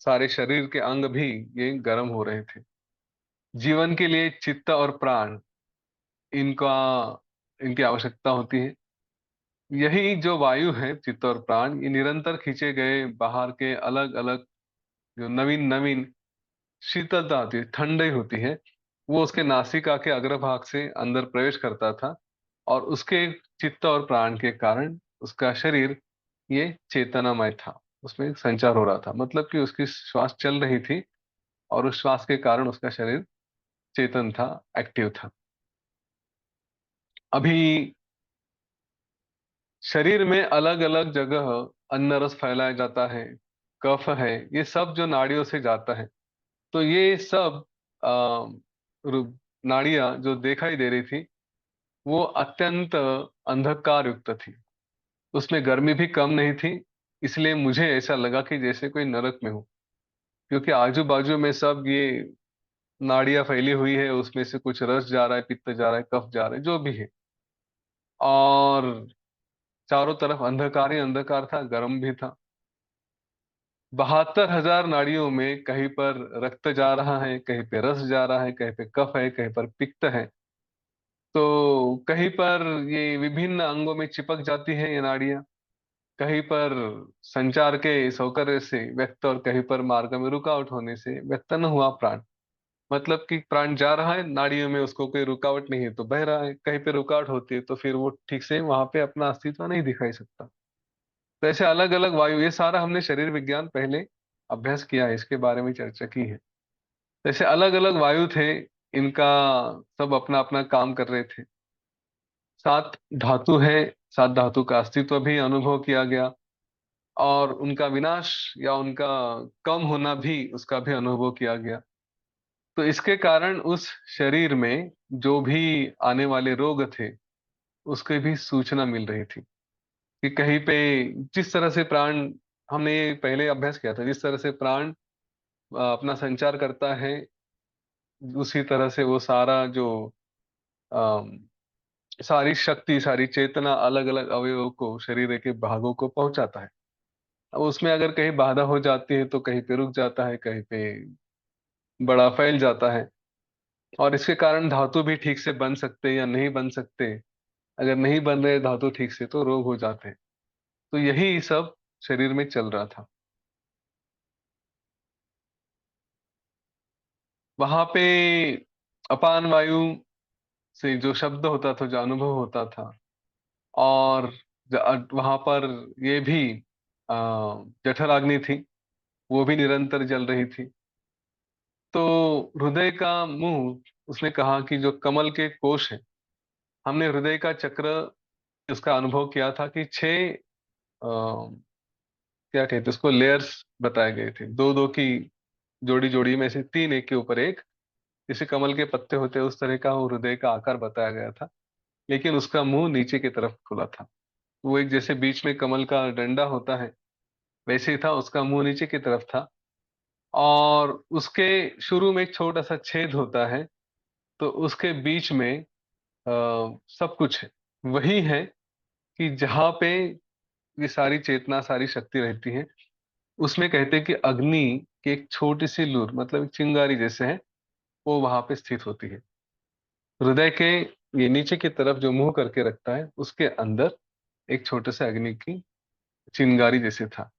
[SPEAKER 1] सारे शरीर के अंग भी ये गर्म हो रहे थे। जीवन के लिए चित्त और प्राण, इनका इनकी आवश्यकता होती है। यही जो वायु है, चित्त और प्राण, ये निरंतर खींचे गए बाहर के अलग अलग जो नवीन नवीन शीतलता होती है, ठंडी होती है, वो उसके नासिका के अग्रभाग से अंदर प्रवेश करता था। और उसके चित्त और प्राण के कारण उसका शरीर ये चेतनामय था, उसमें संचार हो रहा था, मतलब कि उसकी श्वास चल रही थी और उस श्वास के कारण उसका शरीर चेतन था, एक्टिव था। अभी शरीर में अलग अलग जगह अन्न रस फैलाया जाता है, कफ है, ये सब जो नाड़ियों से जाता है, तो ये सब आ, नाड़ियां जो दिखाई दे रही थी, वो अत्यंत अंधकार युक्त थी। उसमें गर्मी भी कम नहीं थी। इसलिए मुझे ऐसा लगा कि जैसे कोई नरक में हो, क्योंकि आजू बाजू में सब ये नाड़ियां फैली हुई है, उसमें से कुछ रस जा रहा है, पित्त जा रहा है, कफ जा रहा है, जो भी है। और चारों तरफ अंधकार ही अंधकार था, गर्म भी था। 72,000 नाड़ियों में कहीं पर रक्त जा रहा है, कहीं पे रस जा रहा है, कहीं पे कफ है, कहीं पर पित्त है। तो कहीं पर ये विभिन्न अंगों में चिपक जाती है ये नाड़ियां, कहीं पर संचार के सौकर्य से व्यक्त, और कहीं पर मार्ग में रुकावट होने से व्यक्त न हुआ प्राण। मतलब कि प्राण जा रहा है नाड़ियों में, उसको कोई रुकावट नहीं है तो बह रहा है, कहीं पे रुकावट होती है तो फिर वो ठीक से वहां पे अपना अस्तित्व नहीं दिखाई सकता। तो ऐसे अलग अलग वायु, ये सारा हमने शरीर विज्ञान पहले अभ्यास किया है, इसके बारे में चर्चा की है। जैसे अलग अलग वायु थे, इनका सब अपना अपना काम कर रहे थे। 7 धातु है, 7 धातु का अस्तित्व भी अनुभव किया गया, और उनका विनाश या उनका कम होना भी, उसका भी अनुभव किया गया। तो इसके कारण उस शरीर में जो भी आने वाले रोग थे, उसके भी सूचना मिल रही थी कि कहीं पे, जिस तरह से प्राण, हमने ये पहले अभ्यास किया था, जिस तरह से प्राण अपना संचार करता है, उसी तरह से वो सारा जो अम, सारी शक्ति, सारी चेतना अलग अलग अवयवों को, शरीर के भागों को पहुंचाता है। अब उसमें अगर कहीं बाधा हो जाती है तो कहीं पे रुक जाता है, कहीं पे बड़ा फैल जाता है। और इसके कारण धातु भी ठीक से बन सकते या नहीं बन सकते। अगर नहीं बन रहे धातु ठीक से तो रोग हो जाते हैं। तो यही सब शरीर में चल रहा था। वहां पे अपान वायु से जो शब्द होता था, जो अनुभव होता था, और वहां पर ये भी जठराग्नि थी, वो भी निरंतर जल रही थी। तो हृदय का मुंह, उसने कहा कि जो कमल के कोश है, हमने हृदय का चक्र, उसका अनुभव किया था कि 6 क्या कहते हैं उसको, लेयर्स बताए गए थे, दो दो की जोड़ी जोड़ी में से तीन एक के ऊपर एक, जैसे कमल के पत्ते होते हैं उस तरह का वो हृदय का आकार बताया गया था। लेकिन उसका मुंह नीचे की तरफ खुला था। वो एक जैसे बीच में कमल का डंडा होता है वैसे ही था, उसका मुंह नीचे की तरफ था। और उसके शुरू में एक छोटा सा छेद होता है, तो उसके बीच में सब कुछ है, वही है कि जहाँ पे ये सारी चेतना सारी शक्ति रहती है। उसमें कहते हैं कि अग्नि की एक छोटी सी लूर, मतलब एक चिंगारी जैसे है, वो वहां पे स्थित होती है। हृदय के ये नीचे की तरफ जो मुंह करके रखता है उसके अंदर एक छोटे से अग्नि की चिंगारी जैसे था।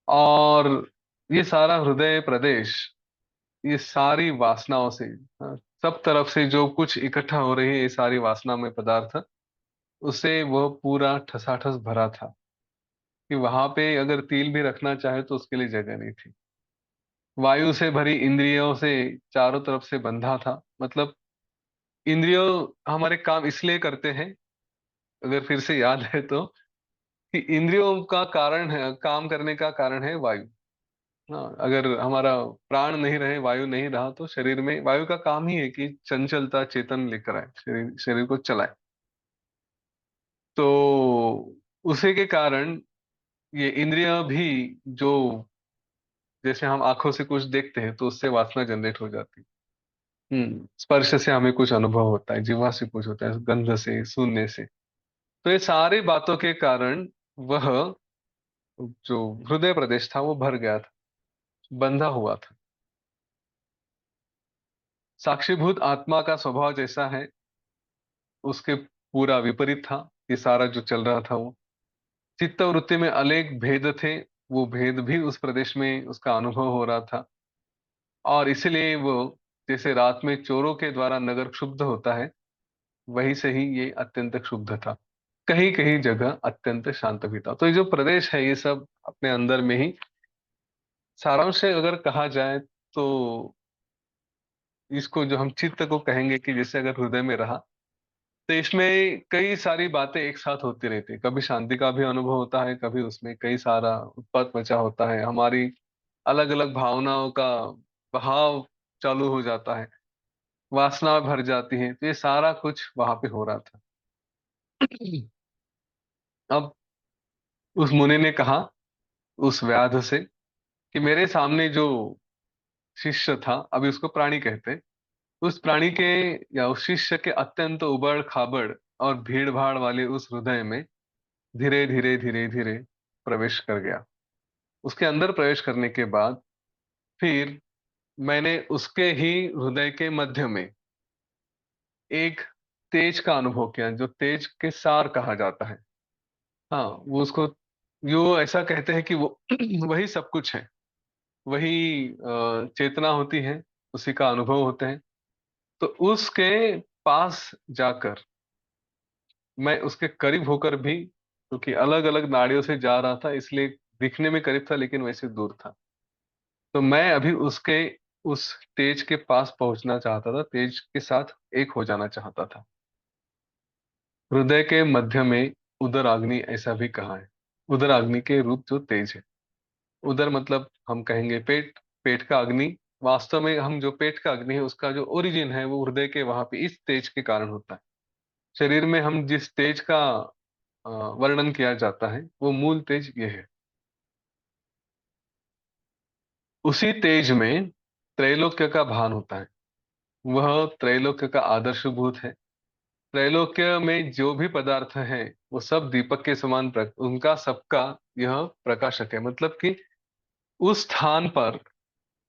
[SPEAKER 1] और ये सारा हृदय प्रदेश, ये सारी वासनाओं से, हाँ, सब तरफ से जो कुछ इकट्ठा हो रही है ये सारी वासना में पदार्थ, उससे वह पूरा ठसाठस भरा था कि वहां पे अगर तिल भी रखना चाहे तो उसके लिए जगह नहीं थी। वायु से भरी इंद्रियों से चारों तरफ से बंधा था। मतलब इंद्रियों हमारे काम इसलिए करते हैं, अगर फिर से याद है तो, कि इंद्रियों का कारण है, काम करने का कारण है वायु। हाँ, अगर हमारा प्राण नहीं रहे, वायु नहीं रहा, तो शरीर में वायु का काम ही है कि चंचलता चेतन लेकर आए, शरीर शरीर को चलाए। तो उसी के कारण ये इंद्रियां भी, जो जैसे हम आंखों से कुछ देखते हैं तो उससे वासना जनरेट हो जाती है। स्पर्श से हमें कुछ अनुभव होता है, जीवा से कुछ होता है, गंध से, सुनने से। तो ये सारी बातों के कारण वह जो हृदय प्रदेश था वो भर गया था, बंधा हुआ था। साक्षीभूत आत्मा का स्वभाव जैसा है उसके पूरा विपरीत था ये सारा जो चल रहा था वो। चित्त वृत्ति में अनेक भेद थे, वो भेद भी उस प्रदेश में उसका अनुभव हो रहा था। और इसलिए वो, जैसे रात में चोरों के द्वारा नगर क्षुब्ध होता है, वही से ही ये अत्यंत क्षुब्ध था। कहीं कहीं जगह अत्यंत शांत भी था। तो ये जो प्रदेश है ये सब अपने अंदर में ही, सारांश से अगर कहा जाए तो इसको जो हम चित्त को कहेंगे कि जैसे अगर हृदय में रहा, तो इसमें कई सारी बातें एक साथ होती रहती है। कभी शांति का भी अनुभव होता है, कभी उसमें कई सारा उत्पात मचा होता है, हमारी अलग अलग भावनाओं का बहाव चालू हो जाता है, वासना भर जाती है। तो ये सारा कुछ वहां पे हो रहा था। अब उस मुनि ने कहा उस व्याध से कि मेरे सामने जो शिष्य था, अभी उसको प्राणी कहते हैं, उस प्राणी के या उस शिष्य के अत्यंत उबड़ खाबड़ और भीड़ भाड़ वाले उस हृदय में धीरे धीरे धीरे धीरे प्रवेश कर गया। उसके अंदर प्रवेश करने के बाद फिर मैंने उसके ही हृदय के मध्य में एक तेज का अनुभव किया, जो तेज के सार कहा जाता है। हाँ, वो उसको यो ऐसा कहते हैं कि वो वही सब कुछ है, वही चेतना होती है, उसी का अनुभव होते हैं। तो उसके पास जाकर, मैं उसके करीब होकर भी, क्योंकि अलग अलग नाड़ियों से जा रहा था इसलिए दिखने में करीब था लेकिन वैसे दूर था, तो मैं अभी उसके उस तेज के पास पहुंचना चाहता था, तेज के साथ एक हो जाना चाहता था। हृदय के मध्य में उदर अग्नि ऐसा भी कहा है। उदर अग्नि के रूप जो तेज है, उदर मतलब हम कहेंगे पेट, पेट का अग्नि। वास्तव में हम जो पेट का अग्नि है उसका जो ओरिजिन है वो हृदय के वहां पे इस तेज के कारण होता है। शरीर में हम जिस तेज का वर्णन किया जाता है वो मूल तेज ये है। उसी तेज में त्रैलोक्य का भान होता है। वह त्रैलोक्य का आदर्श भूत है। त्रैलोक्य में जो भी पदार्थ है वो सब दीपक के समान उनका सबका यह प्रकाशक है। मतलब कि उस स्थान पर,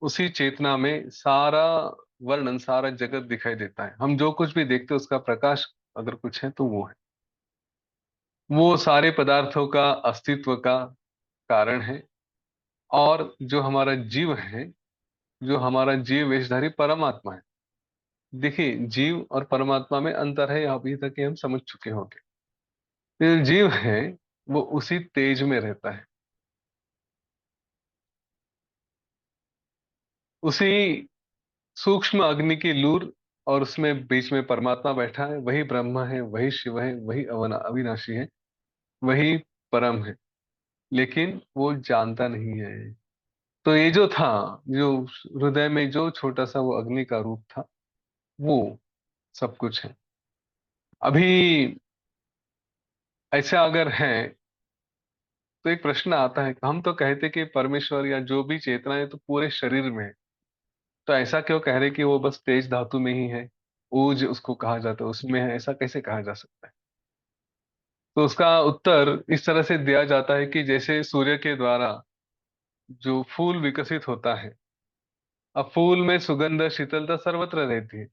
[SPEAKER 1] उसी चेतना में सारा वर्णन, सारा जगत दिखाई देता है। हम जो कुछ भी देखते हैं उसका प्रकाश अगर कुछ है तो वो है, वो सारे पदार्थों का अस्तित्व का कारण है। और जो हमारा जीव है, जो हमारा जीव वेशधारी परमात्मा है। देखिए, जीव और परमात्मा में अंतर है, अभी तक ये हम समझ चुके होंगे। ये जीव है वो उसी तेज में रहता है, उसी सूक्ष्म अग्नि की लूर, और उसमें बीच में परमात्मा बैठा है। वही ब्रह्म है, वही शिव है, वही अविनाशी है, वही परम है। लेकिन वो जानता नहीं है। तो ये जो था, जो हृदय में जो छोटा सा वो अग्नि का रूप था, वो सब कुछ है। अभी ऐसा अगर है तो एक प्रश्न आता है, हम तो कहते कि परमेश्वर या जो भी चेतना है तो पूरे शरीर में है, तो ऐसा क्यों कह रहे कि वो बस तेज धातु में ही है, ओज उसको कहा जाता है उसमें है, ऐसा कैसे कहा जा सकता है? तो उसका उत्तर इस तरह से दिया जाता है कि जैसे सूर्य के द्वारा जो फूल विकसित होता है, अब फूल में सुगंध शीतलता सर्वत्र रहती है,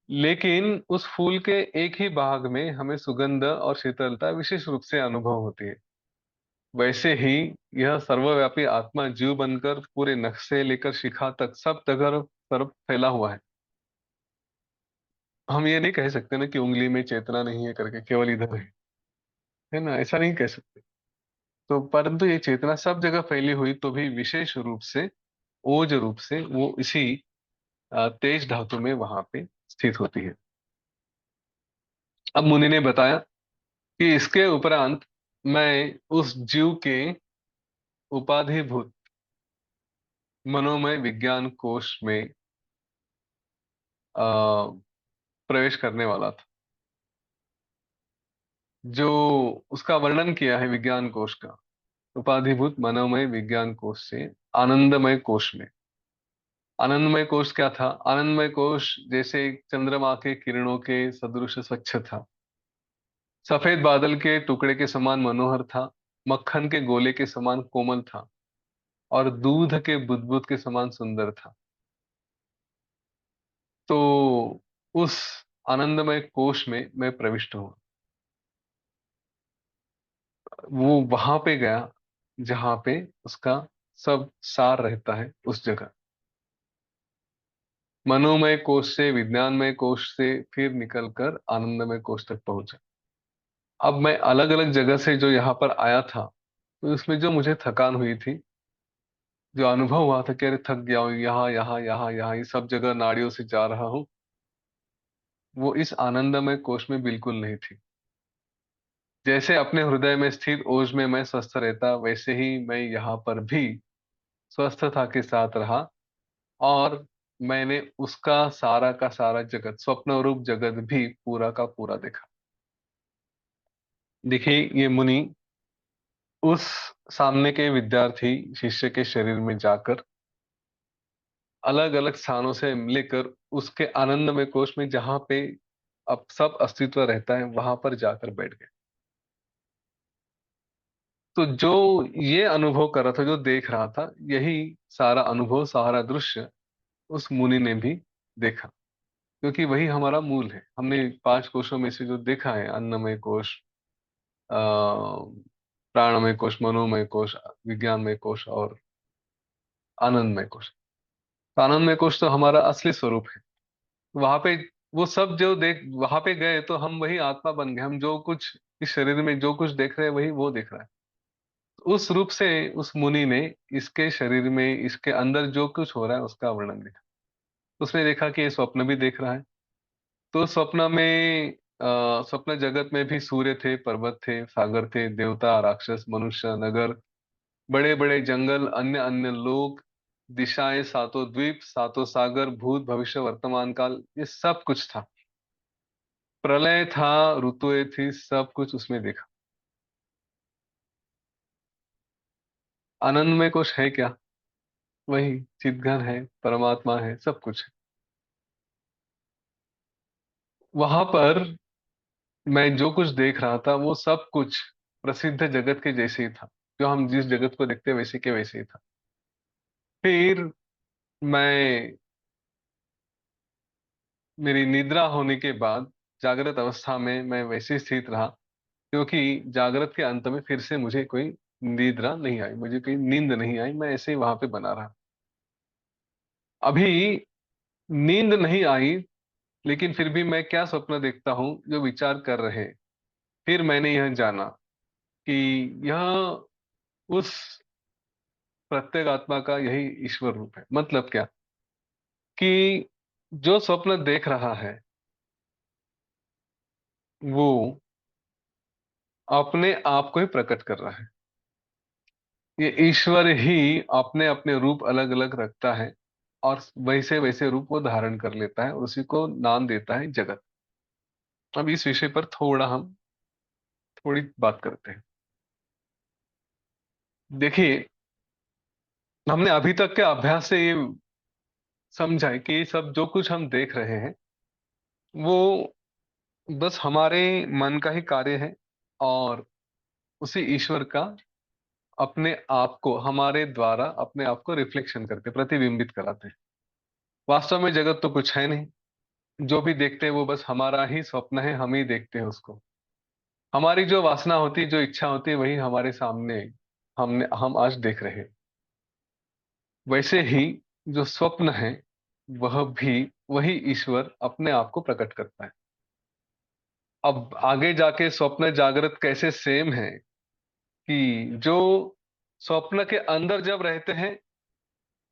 [SPEAKER 1] लेकिन उस फूल के एक ही भाग में हमें सुगंध और शीतलता विशेष रूप से अनुभव होती है। वैसे ही यह सर्वव्यापी आत्मा जीव बनकर पूरे नख से लेकर शिखा तक सब जगह तरफ फैला हुआ है। हम ये नहीं कह सकते ना कि उंगली में चेतना नहीं है करके केवल इधर है ना, ऐसा नहीं कह सकते। तो परंतु ये चेतना सब जगह फैली हुई तो भी विशेष रूप से ओज रूप से वो इसी तेज धातु में वहां पे स्थित होती है। अब मुनि ने बताया कि इसके उपरांत मैं उस जीव के उपाधिभूत मनोमय विज्ञान कोश में आ, प्रवेश करने वाला था। जो उसका वर्णन किया है विज्ञान कोश का, उपाधिभूत मनोमय विज्ञान कोश से आनंदमय कोश में। आनंदमय कोश क्या था? आनंदमय कोश जैसे चंद्रमा के किरणों के सदृश स्वच्छ था, सफेद बादल के टुकड़े के समान मनोहर था, मक्खन के गोले के समान कोमल था, और दूध के बुदबुद के समान सुंदर था। तो उस आनंदमय कोश में मैं प्रविष्ट हुआ। वो वहां पे गया जहां पे उसका सब सार रहता है, उस जगह। मनोमय कोश से विज्ञानमय कोश से फिर निकलकर आनंदमय कोश तक पहुंचा। अब मैं अलग अलग जगह से जो यहाँ पर आया था, तो इसमें जो मुझे थकान हुई थी, जो अनुभव हुआ था कि अरे थक गया हूँ, यहाँ यहाँ यहाँ यहाँ ये सब जगह नाड़ियों से जा रहा हूँ, वो इस आनंदमय कोश में बिल्कुल नहीं थी। जैसे अपने हृदय में स्थित ओज में मैं स्वस्थ रहता, वैसे ही मैं यहाँ पर भी स्वस्थता के साथ रहा। और मैंने उसका सारा का सारा जगत, स्वप्न रूप जगत भी पूरा का पूरा देखा। देखिए, ये मुनि उस सामने के विद्यार्थी शिष्य के शरीर में जाकर अलग अलग स्थानों से लेकर उसके आनंदमय कोश में जहां पे अब सब अस्तित्व रहता है वहां पर जाकर बैठ गए। तो जो ये अनुभव कर रहा था, जो देख रहा था, यही सारा अनुभव, सारा दृश्य उस मुनि ने भी देखा। क्योंकि वही हमारा मूल है। हमने पांच कोशों में से जो देखा है, अन्नमय कोश, प्राणमय कोश, मनोमय कोश, विज्ञानमय कोश और आनंदमय कोश। तो आनंदमय कोश तो हमारा असली स्वरूप है। वहां पे वो सब जो देख, वहां पे गए तो हम वही आत्मा बन गए। हम जो कुछ इस शरीर में जो कुछ देख रहे हैं वही वो देख रहा है। उस रूप से उस मुनि ने इसके शरीर में, इसके अंदर जो कुछ हो रहा है उसका वर्णन देखा। उसने देखा कि ये स्वप्न भी देख रहा है। तो स्वप्न में स्वप्न जगत में भी सूर्य थे, पर्वत थे, सागर थे, देवता, राक्षस, मनुष्य, नगर, बड़े बड़े जंगल, अन्य अन्य लोक, दिशाएं, सातों द्वीप, सातों सागर, भूत भविष्य वर्तमान काल, ये सब कुछ था। प्रलय था, ऋतुएं थी, सब कुछ उसमें देखा। आनंद में कुछ है क्या? वही चितघन है, परमात्मा है, सब कुछ है। वहां पर मैं जो कुछ देख रहा था वो सब कुछ प्रसिद्ध जगत के जैसे ही था। जो हम जिस जगत को देखते वैसे के वैसे ही था। फिर मैं, मेरी निद्रा होने के बाद जागृत अवस्था में मैं वैसे स्थित रहा, क्योंकि जागृत के अंत में फिर से मुझे कोई निद्रा नहीं आई, मुझे कोई नींद नहीं आई, मैं ऐसे ही वहां पे बना रहा। अभी नींद नहीं आई, लेकिन फिर भी मैं क्या स्वप्न देखता हूँ जो विचार कर रहे। फिर मैंने यह जाना कि यह उस प्रत्येक आत्मा का यही ईश्वर रूप है। मतलब क्या? कि जो स्वप्न देख रहा है वो अपने आप को ही प्रकट कर रहा है। ये ईश्वर ही अपने अपने रूप अलग अलग रखता है, और वैसे वैसे रूप वो धारण कर लेता है, और उसी को नाम देता है जगत। अब इस विषय पर थोड़ा हम थोड़ी बात करते हैं। देखिए, हमने अभी तक के अभ्यास से ये समझा है कि ये सब जो कुछ हम देख रहे हैं वो बस हमारे मन का ही कार्य है, और उसी ईश्वर का अपने आप को हमारे द्वारा अपने आप को रिफ्लेक्शन करके प्रतिबिंबित कराते हैं। वास्तव में जगत तो कुछ है नहीं। जो भी देखते हैं वो बस हमारा ही स्वप्न है, हम ही देखते हैं उसको। हमारी जो वासना होती है, जो इच्छा होती है, वही हमारे सामने हम आज देख रहे हैं। वैसे ही जो स्वप्न है, वह भी वही ईश्वर अपने आप को प्रकट करता है। अब आगे जाके स्वप्न जागृत कैसे सेम है, कि जो स्वप्न के अंदर जब रहते हैं,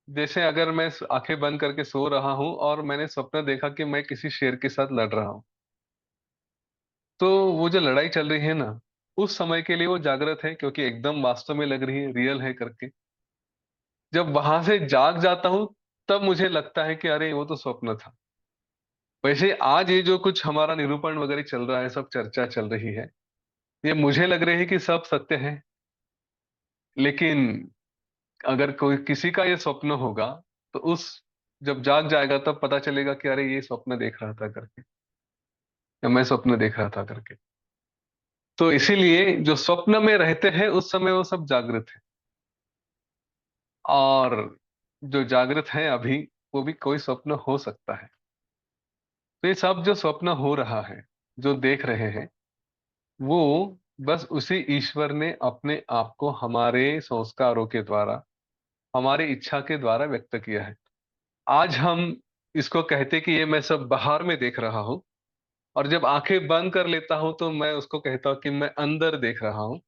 [SPEAKER 1] जैसे अगर मैं आंखें बंद करके सो रहा हूं और मैंने स्वप्न देखा कि मैं किसी शेर के साथ लड़ रहा हूं, तो वो जो लड़ाई चल रही है ना, उस समय के लिए वो जागृत है, क्योंकि एकदम वास्तव में लग रही है, रियल है करके। जब वहां से जाग जाता हूं, तब मुझे लगता है कि अरे वो तो स्वप्न था। वैसे आज ये जो कुछ हमारा निरूपण वगैरह चल रहा है, सब चर्चा चल रही है, ये मुझे लग रही है कि सब सत्य है। लेकिन अगर कोई किसी का ये स्वप्न होगा, तो उस जब जाग जाएगा तब पता चलेगा कि अरे ये स्वप्न देख रहा था करके, या मैं स्वप्न देख रहा था करके। तो इसीलिए जो स्वप्न में रहते हैं उस समय वो सब जागृत है, और जो जागृत है अभी, वो भी कोई स्वप्न हो सकता है। तो ये सब जो स्वप्न हो रहा है, जो देख रहे हैं, वो बस उसी ईश्वर ने अपने आप को हमारे संस्कारों के द्वारा, हमारी इच्छा के द्वारा व्यक्त किया है। आज हम इसको कहते कि ये मैं सब बाहर में देख रहा हूं, और जब आंखें बंद कर लेता हूं तो मैं उसको कहता हूं कि मैं अंदर देख रहा हूं।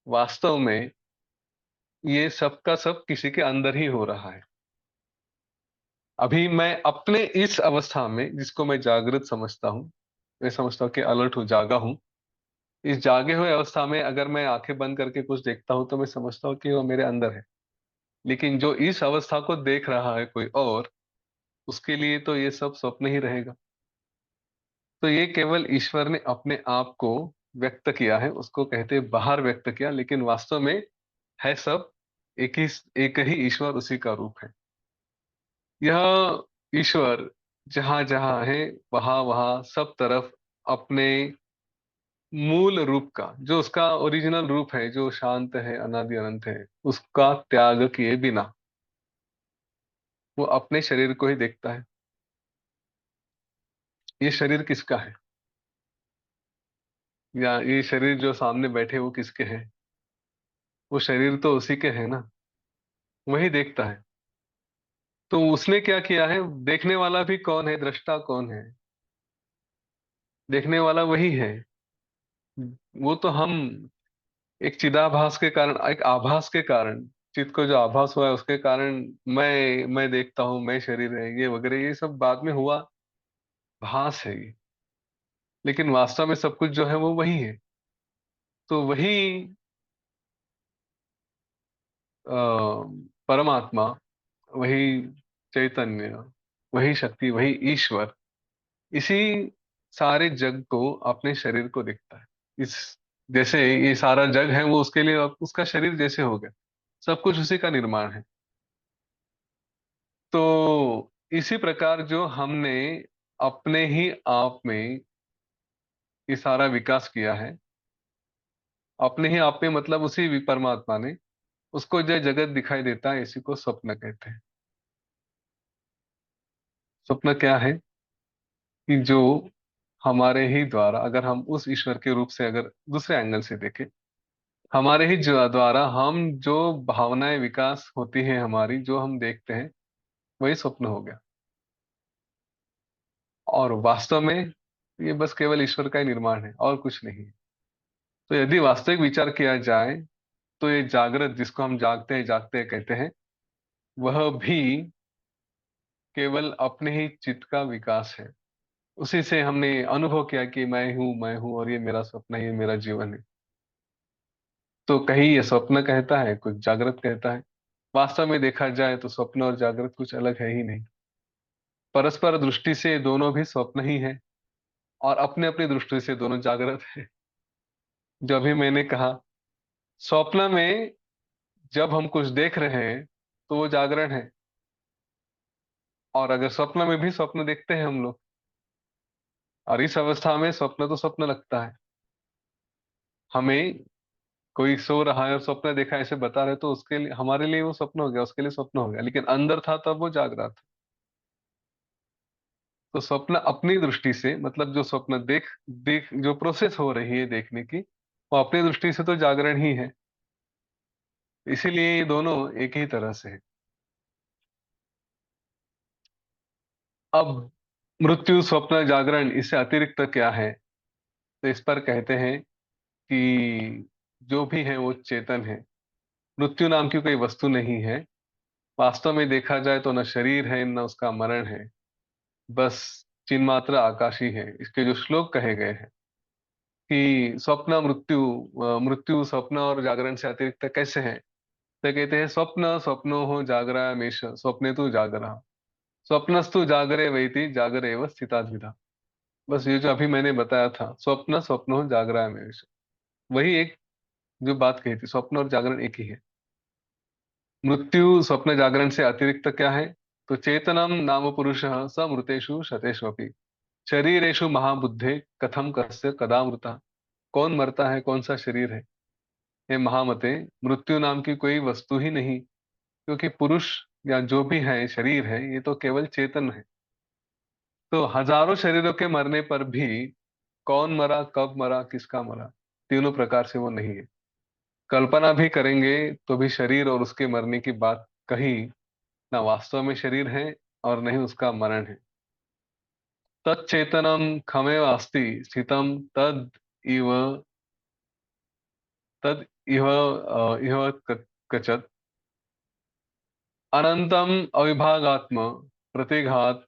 [SPEAKER 1] वास्तव में ये सब का सब किसी के अंदर ही हो रहा है। अभी मैं अपने इस अवस्था में, जिसको मैं जागृत समझता हूँ, मैं समझता हूँ कि अलर्ट हूँ, जागा हूँ, इस जागे हुए अवस्था में अगर मैं आंखें बंद करके कुछ देखता हूँ तो मैं समझता हूँ कि वो मेरे अंदर है। लेकिन जो इस अवस्था को देख रहा है कोई और, उसके लिए तो ये सब स्वप्न ही रहेगा। तो ये केवल ईश्वर ने अपने आप को व्यक्त किया है, उसको कहते हैं बाहर व्यक्त किया, लेकिन वास्तव में है सब एक ही ईश्वर, उसी का रूप है। यह ईश्वर जहां जहां है, वहां वहां सब तरफ अपने मूल रूप का, जो उसका ओरिजिनल रूप है, जो शांत है, अनादि अनंत है, उसका त्याग किए बिना वो अपने शरीर को ही देखता है। ये शरीर किसका है, या ये शरीर जो सामने बैठे वो किसके हैं? वो शरीर तो उसी के है ना, वही देखता है। तो उसने क्या किया है? देखने वाला भी कौन है, दृष्टा कौन है? देखने वाला वही है। वो तो हम एक चिदाभास के कारण, एक आभास के कारण, चित्त को जो आभास हुआ है उसके कारण मैं देखता हूँ, मैं शरीर है ये वगैरह, ये सब बाद में हुआ, भास है ये। लेकिन वास्तव में सब कुछ जो है वो वही है। तो वही आ, परमात्मा, वही चैतन्य, वही शक्ति, वही ईश्वर, इसी सारे जग को, अपने शरीर को दिखता है। इस जैसे ये सारा जग है वो उसके लिए उसका शरीर जैसे हो गया, सब कुछ उसी का निर्माण है। तो इसी प्रकार जो हमने अपने ही आप में ये सारा विकास किया है, अपने ही आप में मतलब उसी परमात्मा ने, उसको जो जगत दिखाई देता है, इसी को स्वप्न कहते हैं। स्वप्न क्या है? कि जो हमारे ही द्वारा, अगर हम उस ईश्वर के रूप से अगर दूसरे एंगल से देखें, हमारे ही द्वारा हम जो भावनाएं विकास होती हैं हमारी, जो हम देखते हैं, वही स्वप्न हो गया। और वास्तव में ये बस केवल ईश्वर का ही निर्माण है, और कुछ नहीं। तो यदि वास्तविक विचार किया जाए, तो ये जागृत, जिसको हम जागते हैं कहते हैं, वह भी केवल अपने ही चित्त का विकास है। उसी से हमने अनुभव किया कि मैं हूँ, मैं हूँ, और ये मेरा स्वप्न है, ये मेरा जीवन है। तो कहीं ये स्वप्न कहता है, कुछ जागृत कहता है। वास्तव में देखा जाए तो स्वप्न और जागृत कुछ अलग है ही नहीं। परस्पर दृष्टि से दोनों भी स्वप्न ही है, और अपने अपनी दृष्टि से दोनों जागृत है। जो अभी मैंने कहा, स्वप्न में जब हम कुछ देख रहे हैं तो वो जागरण है, और अगर स्वप्न में भी स्वप्न देखते हैं हम लोग, और इस अवस्था में स्वप्न तो स्वप्न लगता है हमें। कोई सो रहा है और स्वप्न देखा ऐसे बता रहे, तो उसके लिए, हमारे लिए वो स्वप्न हो गया, उसके लिए स्वप्न हो गया, लेकिन अंदर था तब वो जाग रहा था। तो स्वप्न अपनी दृष्टि से, मतलब जो स्वप्न देख देख जो प्रोसेस हो रही है देखने की, वो अपनी दृष्टि से तो जागरण ही है। इसीलिए ये दोनों एक ही तरह से है। अब मृत्यु, स्वप्न, जागरण, इससे अतिरिक्त क्या है? तो इस पर कहते हैं कि जो भी है वो चेतन है। मृत्यु नाम की कोई वस्तु नहीं है। वास्तव में देखा जाए तो न शरीर है न उसका मरण है, बस चिन्मात्र आकाश ही है। इसके जो श्लोक कहे गए हैं कि स्वप्न मृत्यु, मृत्यु स्वप्न और जागरण से अतिरिक्त कैसे है, तो कहते हैं स्वप्न स्वप्नो हो जागरा मेष स्वप्ने तु जागरा, स्वप्नस्तु जागरे वैति जागरे एव स्थिता द्विधा। बस ये जो अभी मैंने बताया था, स्वप्न स्वप्नो जागरा मेष, वही एक जो बात कही थी, स्वप्न और जागरण एक ही है। मृत्यु स्वप्न जागरण से अतिरिक्त क्या है? तो चेतनम नाम पुरुषः स मृतेषु शतेष्वपि शरीरेषु महाबुद्धे कथम कस्य कदा मृता। कौन मरता है, कौन सा शरीर है? हे महामते, मृत्यु नाम की कोई वस्तु ही नहीं, क्योंकि पुरुष या जो भी है शरीर है, ये तो केवल चेतन है। तो हजारों शरीरों के मरने पर भी कौन मरा, कब मरा, किसका मरा, तीनों प्रकार से वो नहीं है। कल्पना भी करेंगे तो भी शरीर और उसके मरने की बात कही ना वास्तव में शरीर है और न ही उसका मरण है। तच्चेतनम खमेव अस्ति स्थितम तद इव, तद इव इव कचत अनंतम अविभागात्म प्रतिघात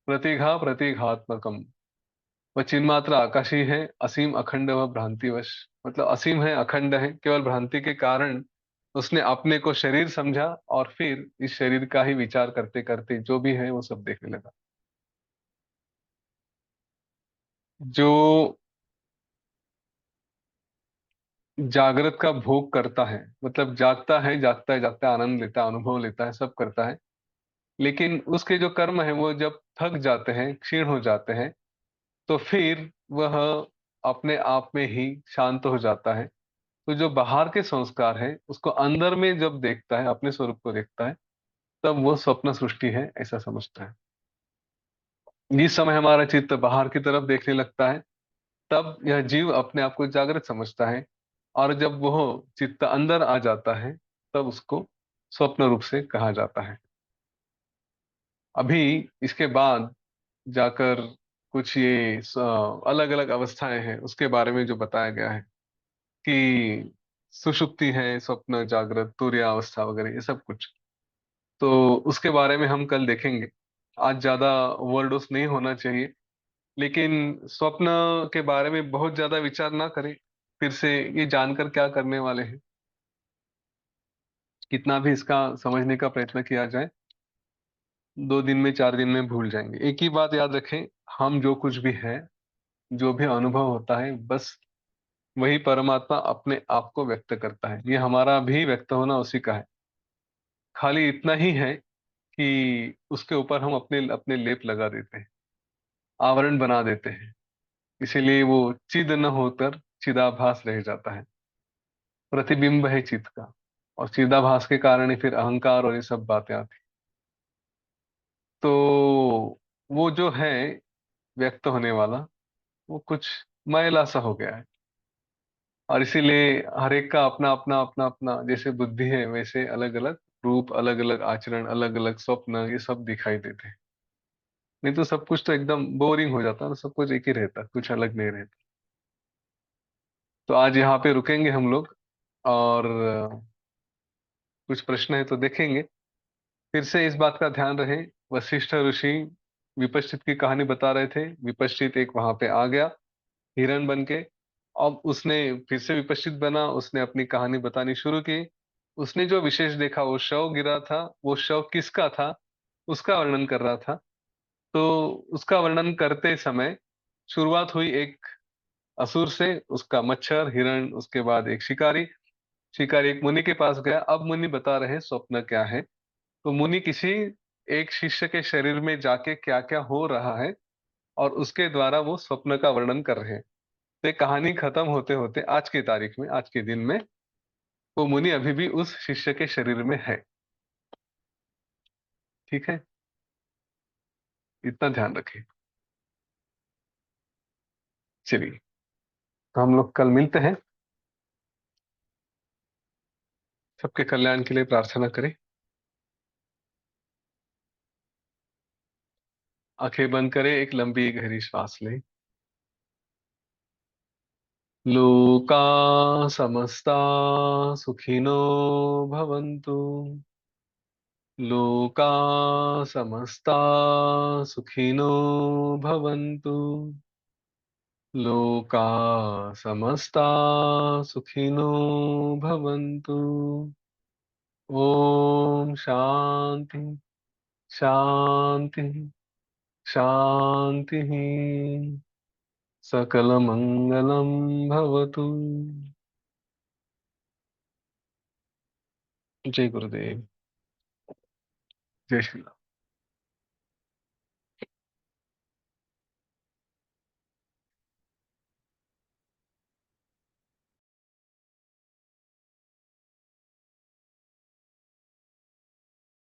[SPEAKER 1] प्रतिघा प्रतिघात्मकम। वह चिन्मात्र आकाश ही है, असीम अखंड व भ्रांतिवश। मतलब असीम है, अखंड है, केवल भ्रांति के कारण उसने अपने को शरीर समझा, और फिर इस शरीर का ही विचार करते करते जो भी है वो सब देखने लगा। जो जागृत का भोग करता है, मतलब जागता है, जागता है, जागता है, आनंद लेता है, अनुभव लेता है, सब करता है, लेकिन उसके जो कर्म है वो जब थक जाते हैं, क्षीण हो जाते हैं, तो फिर वह अपने आप में ही शांत हो जाता है। तो जो बाहर के संस्कार है उसको अंदर में जब देखता है, अपने स्वरूप को देखता है, तब वो स्वप्न सृष्टि है ऐसा समझता है। जिस समय हमारा चित्त बाहर की तरफ देखने लगता है, तब यह जीव अपने आप को जागृत समझता है, और जब वह चित्त अंदर आ जाता है, तब उसको स्वप्न रूप से कहा जाता है। अभी इसके बाद जाकर कुछ ये अलग अलग अवस्थाएं हैं उसके बारे में जो बताया गया है कि सुषुप्ति है, स्वप्न, जागृत, तुर्य अवस्था वगैरह, ये सब कुछ, तो उसके बारे में हम कल देखेंगे। आज ज्यादा ओवरडोज नहीं होना चाहिए, लेकिन स्वप्न के बारे में बहुत ज्यादा विचार ना करें। फिर से ये जानकर क्या करने वाले हैं, कितना भी इसका समझने का प्रयत्न किया जाए, 2 दिन में, 4 दिन में भूल जाएंगे। एक ही बात याद रखें, हम जो कुछ भी है, जो भी अनुभव होता है, बस वही परमात्मा अपने आप को व्यक्त करता है। ये हमारा भी व्यक्त होना उसी का है। खाली इतना ही है कि उसके ऊपर हम अपने अपने लेप लगा देते हैं, आवरण बना देते हैं। इसीलिए वो चिद न होकर चिदाभास रह जाता है, प्रतिबिंब है चित्त का। और चिदाभास के कारण ही फिर अहंकार और ये सब बातें आती। तो वो जो है व्यक्त होने वाला, वो कुछ मैला सा हो गया है, और इसीलिए हर एक का अपना अपना अपना अपना जैसे बुद्धि है, वैसे अलग अलग रूप, अलग अलग आचरण, अलग अलग स्वप्न, ये सब दिखाई देते हैं। नहीं तो सब कुछ तो एकदम बोरिंग हो जाता है ना, सब कुछ एक ही रहता, कुछ अलग नहीं रहता। तो आज यहाँ पे रुकेंगे हम लोग, और कुछ प्रश्न है तो देखेंगे। फिर से इस बात का ध्यान रहे, वशिष्ठ ऋषि विपश्चित की कहानी बता रहे थे, विपश्चित एक वहां पे आ गया हिरण बन के, अब उसने फिर से विपश्चित बना, उसने अपनी कहानी बतानी शुरू की। उसने जो विशेष देखा, वो शव गिरा था, वो शव किसका था उसका वर्णन कर रहा था। तो उसका वर्णन करते समय शुरुआत हुई एक असुर से, उसका मच्छर, हिरण, उसके बाद एक शिकारी। शिकारी एक मुनि के पास गया। अब मुनि बता रहे हैं स्वप्न क्या है। तो मुनि किसी एक शिष्य के शरीर में जाके क्या क्या हो रहा है और उसके द्वारा वो स्वप्न का वर्णन कर रहे हैं। तो ये कहानी खत्म होते होते आज की तारीख में, आज के दिन में, वो मुनि अभी भी उस शिष्य के शरीर में है। ठीक है, इतना ध्यान रखें। चलिए, तो हम लोग कल मिलते हैं। सबके कल्याण के लिए प्रार्थना करें। आंखें बंद करें, एक लंबी गहरी श्वास लें। लोका समस्ता सुखिनो भवन्तु। लोका समस्ता सुखिनो भवन्तु। लोका समस्ता सुखिनो भवन्तु। ओम शांति, शांति, शांति। सकलमंगलं भवतु। जय गुरुदेव। जय श्री राम।